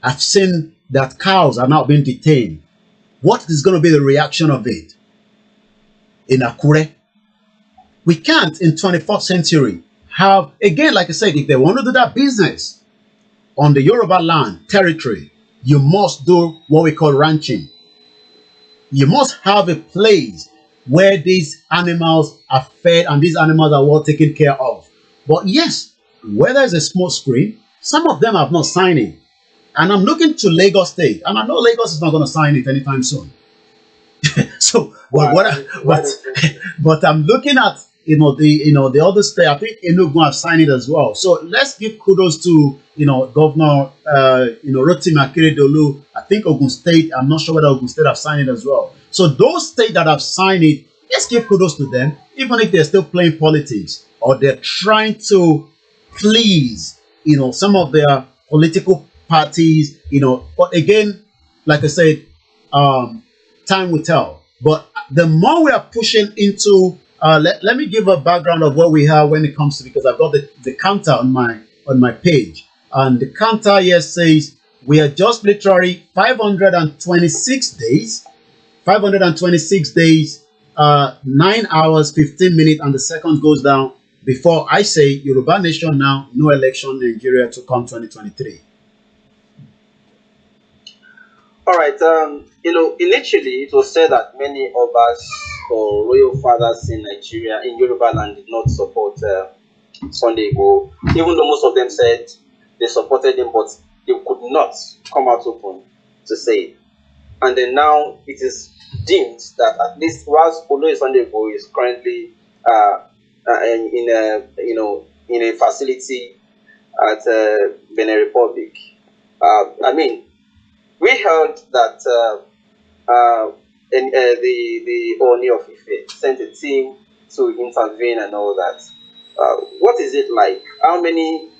I've seen that cows are now being detained. What is going to be the reaction of it in Akure? We can't in 21st century have, again, like I said, if they want to do that business on the Yoruba land territory, you must do what we call ranching. You must have a place where these animals are fed and these animals are well taken care of. But yes, whether it's a small screen, some of them have not signed it. And I'm looking to Lagos State, and I know Lagos is not going to sign it anytime soon. So, but I'm looking at the other state. I think Enugu have signed it as well. So let's give kudos to Governor Rotimi Akeredolu. I think Ogun State. I'm not sure whether Ogun State have signed it as well. So those states that have signed it, let's give kudos to them, even if they're still playing politics or they're trying to please some of their political parties. But again, like I said, time will tell. But the more we are pushing into let me give a background of what we have when it comes to, because I've got the counter on my page, and the counter here says we are just literally 526 days, 9 hours 15 minutes, and the second goes down before I say Yoruba Nation now, no election Nigeria to come 2023. All right. Initially it was said that many of us or royal fathers in Nigeria, in Yoruba land, did not support Sunday Igboho, even though most of them said they supported him, but they could not come out open to say it. And then now it is deemed that at least whilst Olayomi Sunday Igboho is currently in a facility at Benin Republic, we heard that the Ooni of Ife sent a team to intervene and all that. What is it like? How many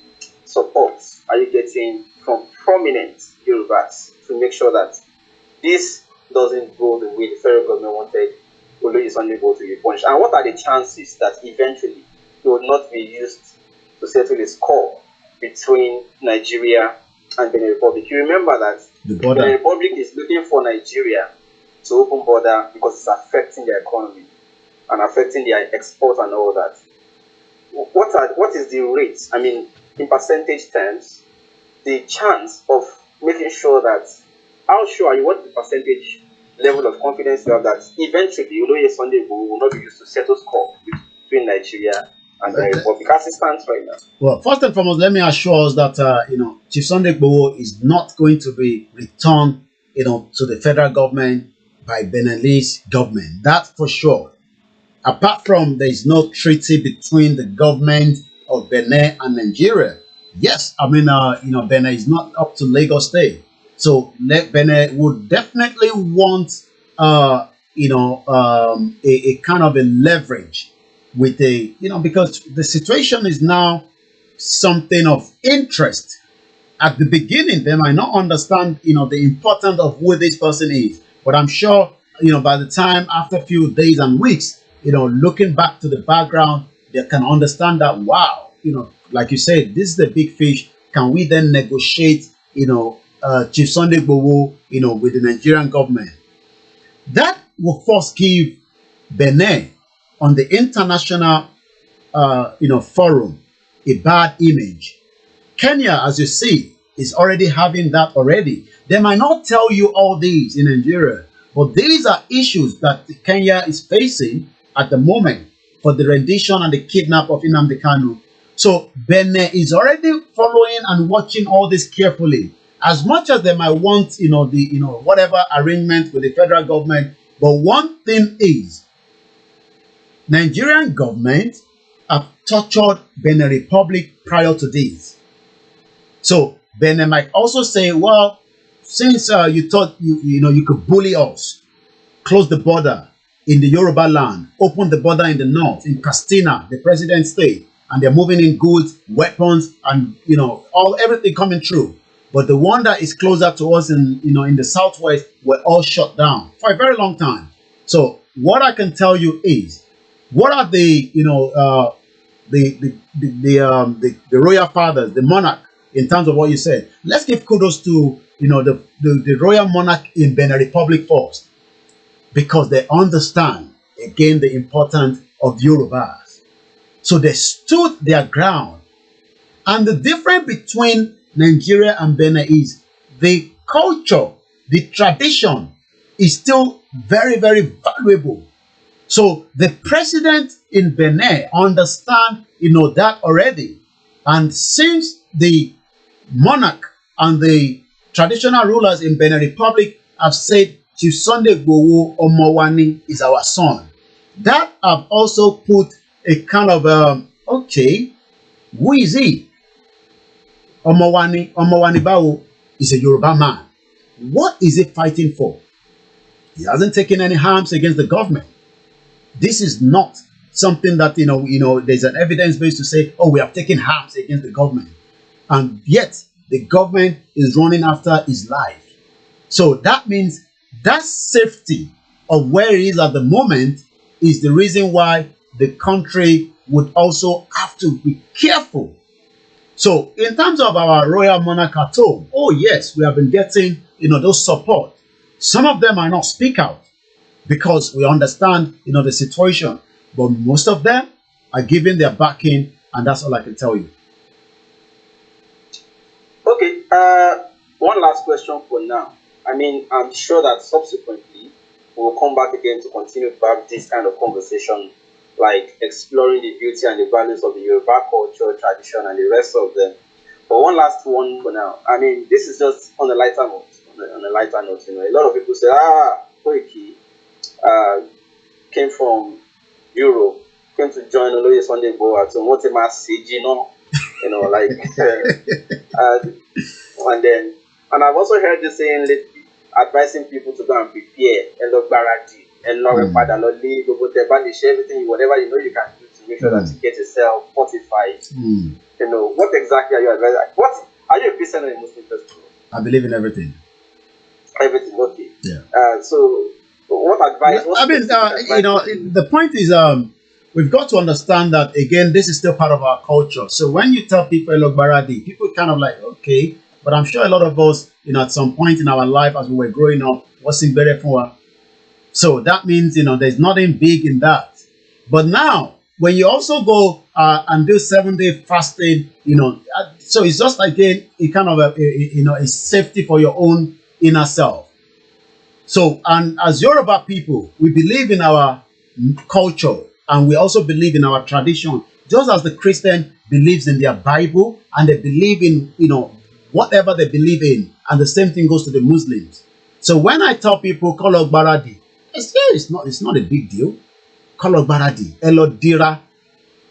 supports are you getting from prominent Yorubas to make sure that this doesn't go the way the federal government wanted Olayomi Sunday Igboho to be punished? And what are the chances that eventually it would not be used to settle a score between Nigeria and Benin Republic? You remember that the Benin Republic is looking for Nigeria to open border because it's affecting their economy and affecting their export and all that. What is the rate? In percentage terms, the chance of making sure that, how sure are you, what the percentage level of confidence you have that eventually Olayomi Sunday Igboho will not be used to settle score between Nigeria and the Republic as it stands right now? Well, first and foremost, let me assure us that Chief Sunday Igboho is not going to be returned to the federal government by Beninese government. That's for sure. Apart from there is no treaty between the government of Benin and Nigeria. Yes, Benin is not up to Lagos State. So Benin would definitely want a kind of a leverage with because the situation is now something of interest. At the beginning, they might not understand, the importance of who this person is. But I'm sure, by the time, after a few days and weeks, looking back to the background, they can understand that, wow, like you said, this is the big fish. Can we then negotiate, Chief Sunday Igboho, with the Nigerian government? That will first give Benin on the international, forum a bad image. Kenya, as you see, is already having that already. They might not tell you all these in Nigeria, but these are issues that Kenya is facing at the moment for the rendition and the kidnap of Nnamdi Kanu. So Benin is already following and watching all this carefully. As much as they might want, whatever arrangement with the federal government, but one thing is, Nigerian government have tortured Benin Republic prior to this. So Benin might also say, well, since you thought you could bully us, close the border in the Yoruba land, open the border in the north, in Castina, the president's state, and they're moving in goods, weapons, and everything coming through. but the one that is closer to us in in the southwest were all shut down for a very long time. So what I can tell you is, what are the the royal fathers, the monarch, in terms of what you said? Let's give kudos to the royal monarch in Benin Republic first, because they understand again the importance of Yorubas. So they stood their ground. And the difference between Nigeria and Benin is the culture, the tradition is still very, very valuable. So the president in Benin understand that already. And since the monarch and the traditional rulers in Benin Republic have said Chief Sunday Igboho Omowani is our son, that have also put a kind of okay, who is he? Omowani Bawo is a Yoruba man. What is he fighting for? He hasn't taken any harms against the government. This is not something that there's an evidence base to say, oh, we have taken harms against the government, and yet the government is running after his life. So that means that safety of where it is at the moment is the reason why the country would also have to be careful. So in terms of our royal monarch at home, oh yes, we have been getting those support. Some of them might not speak out because we understand the situation, but most of them are giving their backing, and that's all I can tell you. Okay, one last question for now. I mean, I'm sure that subsequently we'll come back again to continue to have this kind of conversation, like exploring the beauty and the values of the Yoruba culture, tradition, and the rest of them. But one last one for now. I mean, this is just on a lighter note. On a lighter note, a lot of people say, Koiki came from Europe, came to join Oloye Sunday Igboho, so what a message, like, and I've also heard you saying lately, advising people to go and prepare, and look barati, and not repad and not leave, everything, whatever you can do to make sure that you get yourself fortified. What exactly are you advising? What are you a Christian or a Muslim first? I believe in everything. Everything, okay. Yeah. So, what advice? The point is, we've got to understand that again, this is still part of our culture. So when you tell people Elogbaradi, people kind of like, okay, but I'm sure a lot of us, at some point in our life as we were growing up, was in Berefoa. So that means, there's nothing big in that. But now, when you also go and do 7-day fasting, so it's just again a kind of a safety for your own inner self. So, and as Yoruba people, we believe in our culture and we also believe in our tradition, just as the Christian believes in their Bible and they believe in, whatever they believe in. And the same thing goes to the Muslims. So when I tell people, Kolok Baradi, it's not a big deal. Kolok Baradi, Elodira,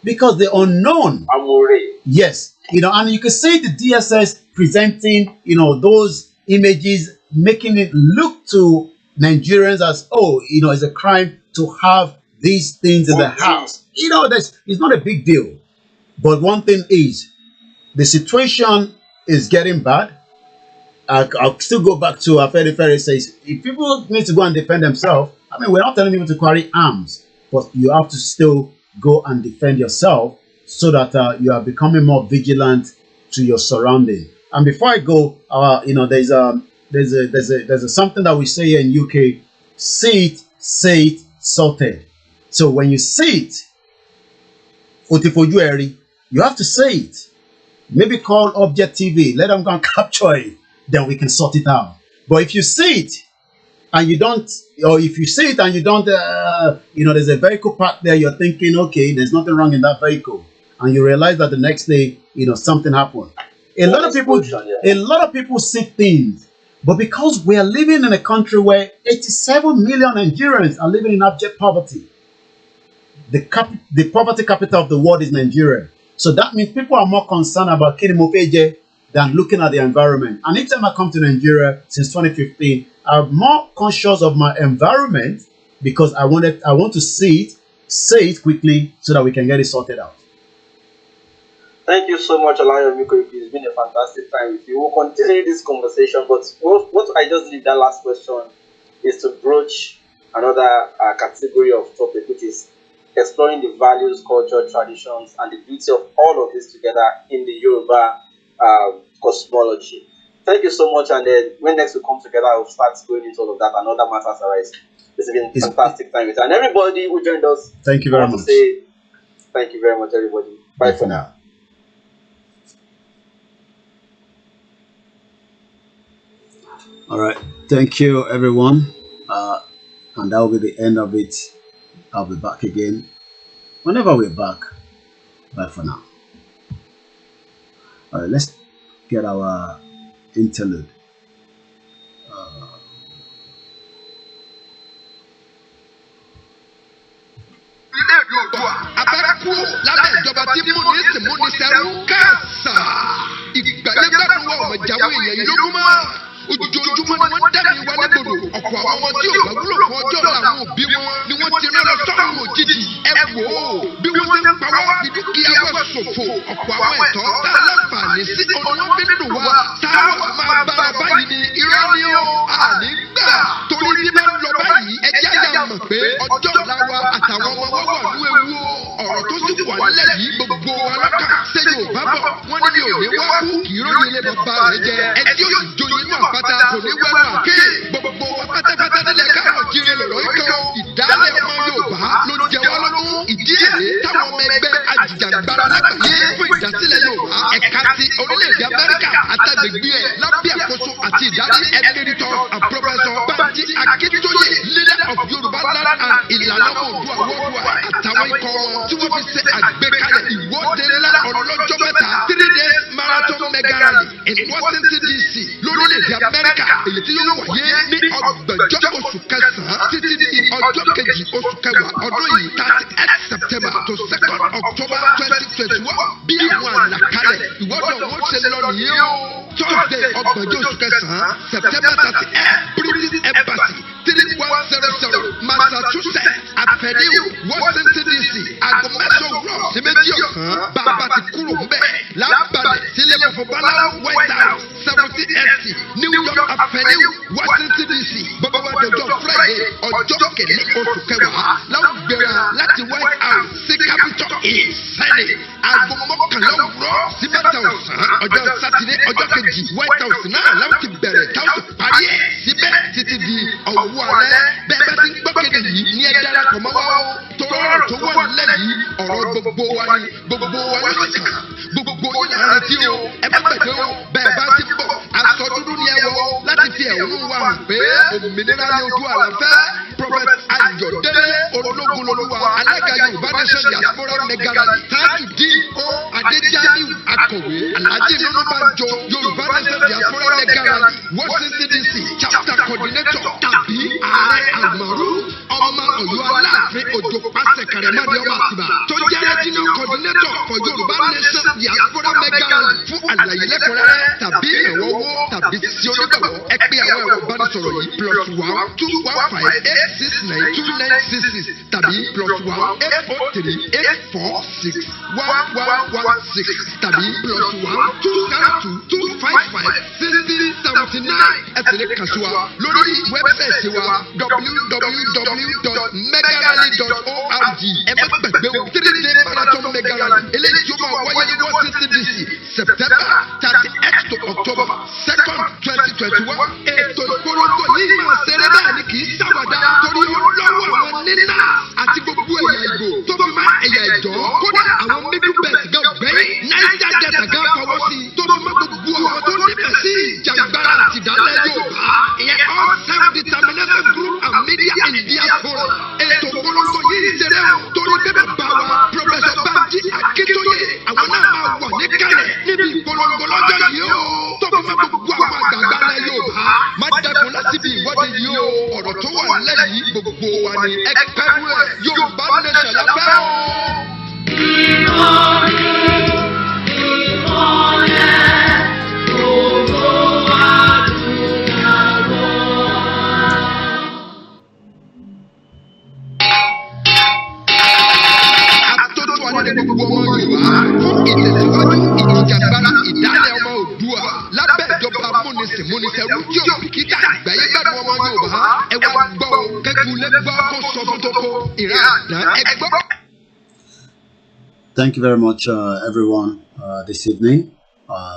because the unknown. Amore. Yes. And you can see the DSS presenting, those images, making it look to Nigerians as, it's a crime to have these things in the house. It's not a big deal. But one thing is, the situation is getting bad. I'll still go back to Afedi Ferry says, if people need to go and defend themselves, we're not telling people to carry arms, but you have to still go and defend yourself so that you are becoming more vigilant to your surrounding. And before I go, there's a something that we say here in UK: see it, say it, sorted. So when you see it, you have to say it. Maybe call Object TV, let them go and capture it, then we can sort it out. But if you see it and you don't, or if you see it and you don't, there's a vehicle parked there, you're thinking, okay, there's nothing wrong in that vehicle, and you realize that the next day, something happened. A lot of people see things, but because we are living in a country where 87 million Nigerians are living in abject poverty, the poverty capital of the world is Nigeria. So that means people are more concerned about Kirimofeje than looking at the environment. And each time I come to Nigeria since 2015, I'm more conscious of my environment because I want to see it, say it quickly so that we can get it sorted out. Thank you so much, Olayomi Koiki. It's been a fantastic time with you. We'll continue this conversation, but what I just did that last question is to broach another category of topic, which is exploring the values, culture, traditions, and the beauty of all of this together in the Yoruba cosmology. Thank you so much, and then when next we come together, I'll start going into all of that and other matters arise. It's been a fantastic time with you. And everybody who joined us, thank you very much. Say thank you very much, everybody. Bye for now. All right. Thank you, everyone. And that will be the end of it. I'll be back again whenever we're back. Bye for now. All right. Let's get our interlude. Ojoojúmọ́ ni wọ́n dá mi wá nígbòdò ọ̀pọ̀ àwọn ọmọ tí ò bá wúlò fún ọjọ́ ọ̀la àwọn òbí wọn ni wọ́n ti rán lọ sọ́run òjijì ẹ wò ó bí wọ́n ti ń pawọ́ fi dúkìá wọ́n ṣòfò ọ̀pọ̀ àwọn ẹ̀tọ́ tá a láǹfààní sí ọ̀nà wọn fi ń dùn wá táwọn máa bá a báyìí ni irọ́ ni ó àní gbà torí bí bá ń lọ báyìí ẹjẹ́ àyà mọ̀ pé ọjọ́ ọ̀la wa àtàwọn ọmọ wọn wà ní ewu ọ̀rọ̀ tó sì wà nílẹ̀ yìí gbogbo wa lọ́kàn ṣé Yorùbá bọ̀ wọ́n ní mi ò ní wá kú kì í ròyìn ilé bàbá rẹ̀ jẹ ẹtí ó sì joyin náà pátá kò ní wẹ́wà ké gbogbo wa pátápátá nílẹ̀ káàrọ̀ kiri lọ̀rọ̀ ikọ̀ ìdálẹ̀ ọmọ Yorùbá ló jẹ wá lọ́dún ìdí èlé táwọn ọmọ ẹgbẹ́ ajìjàgbara lágbàáyé fún ìdásílẹ̀ Yorùbá ẹ̀ka ti orílẹ̀-èdè Amẹ́ríkà àtàgbègbè ẹ̀ lábẹ́ àkóso àti ìdarí emeritus and professor Banji Akintoye leader of Yoruba land and ìlànà Oòduà worldwide àtàwọn ikọ̀ wọn tí wọ́n fi ṣe àgbékalẹ̀ ìwọ́de ńlá ọlọ́jọ́ mẹ́ta 3 days marathon mega rally in Washington DC lórílẹ̀-èdè Amẹ́ríkà èyí tí yóò wáyé ní ọgbọ̀njọ́ oṣù kẹsàn-án títí di ọjọ́ kejì oṣù kẹwàá ọdún yìí 38 September to 2nd October 2021 bí àwọn àlàkalẹ̀ ìwọ́de ọ̀hún ṣe lọ nìyí o Thursday ọgbọ̀njọ́ oṣù kẹsàn-án September 38 British Embassy 3100 Massachusetts Avenue Washington DC aago mẹ́sàn-án òwúrọ̀ sí méjì ọ̀sán bàbá ti kúrò ńbẹ̀ lábàlẹ̀ sílé fọfọbálá White House 70SC New York Avenue Washington DC bàbá wa dọjọ́ Friday ọjọ́ kẹ̀lé oṣù kẹwàá láwọn gbéra láti White House sí Capitol Hill Senate aago mọ́kànlá òwúrọ̀ sí mẹ́ta ọ̀sán ọjọ́ sátidé ọjọ́ kejì White House náà láwọn ti bẹ̀rẹ̀ táwọn ti parí ẹ̀ síbẹ̀ títí di ọ̀wọ́ alẹ́ bẹ́ẹ̀ bá ti ń gbọ́kẹ̀dẹ̀ yìí ní ẹ darapọ̀ mọ́ wa tọrọ ọ̀rọ̀ tó wà nílẹ̀ yìí ọ̀rọ̀ gbogbo wa ni gbogbo wa ló sì kàn gbogbo yìí là ń retí o ẹ má gbàgbé o bẹ́ẹ̀ bá ti bọ̀ aṣọ dúdú ni ẹ wọ̀ láti fi ẹ̀hónú wa hàn pé òmìnira ni Oòduà àlàfẹ́ Prophet Ayọ̀délé ológun lolúwa alága Yorùbá nation diaspora mega rally Tajudeen Adéjàmíù akọ̀wé Alhaji Nonúbànjọ Yorùbá nation diaspora mega rally Washington DC chapter coordinator tàbí ààrẹ àgbọ̀rú ọmọ Ọ̀yọ́ Aláàfin Òjó pàṣẹ Kàrẹ́mọ́dé ọmọ Àtìbà tó jẹ́ regional coordinator for Yorùbá nation diaspora mega rally fún àlàyé lẹ́kùnrẹ́rẹ́ tàbí ẹ̀wọ̀wọ́ tàbí sí onígbàwọ́ ẹ pè àwọn ẹ̀rọ ìbánisọ̀rọ̀ yìí +1 215 869 2966 tàbí +1 803 846 1116 tàbí +1 202 255 6079 ẹ sì lè kàn sí wa lórí wẹ́bsáìtì wa www.megarally.org ẹ má gbàgbé o 3-day marathon mega rally eléyìí tí ó máa wáyé ní Washington DC September 38 to October 2nd 2021 ètò ìpolongo yìí máa ṣeré bẹ́ẹ̀ ni kì í ṣàwàdà torí ó lọ́wọ́ àwọn nínà àti gbogbo ẹ̀yà Ìgbò tó fi máa ẹ̀yà Ẹ̀jọ́ kódà àwọn middle belt gan gbẹ́yìn Niger Delta gan fọwọ́ sí tó fi máa gbogbo àwọn tó nífẹ̀ẹ́ sí ìjàngbara àti ìdálẹ́ Yorùbá ìyẹn all self-determination group and media in diaspora ètò ìpolongo yìí ṣeré o torí bẹ́ẹ̀ bá wa Professor Banji Akintoye àwọn náà máa wà níkàlẹ̀ níbi ìpolongo lọ́jọ́ yìí o tó fi máa gbogbo àwọn àgbàgbà lẹ Yorùbá má dẹ́kun láti bí ìwọ́de yìí o ọ̀rọ̀ tó wà nílẹ̀ yìí gbogbo wa ni ẹgbẹ́rú ẹ̀ Yorùbá nation lábẹ́ o. Àtọ́jú wa ní gbogbo ọmọ Yorùbá fún ìtẹ̀síwájú múnitẹ̀rù tí ò bìkítà gbẹ̀yẹ́ gbẹ̀rù ọmọ Yorùbá ẹ wá gbọ́ o kẹ́kùn lẹ́gbọ́ kó sọ fún toko ìrànà ẹ gbọ́. Thank you very much, everyone, this evening,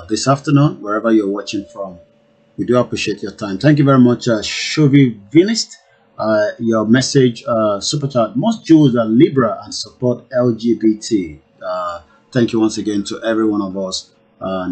this afternoon, wherever you're watching from. We do appreciate your time. Thank you very much, Shovi Vinist. Your message, super chat. Most Jews are liberal and support LGBT. Thank you once again to every one of us.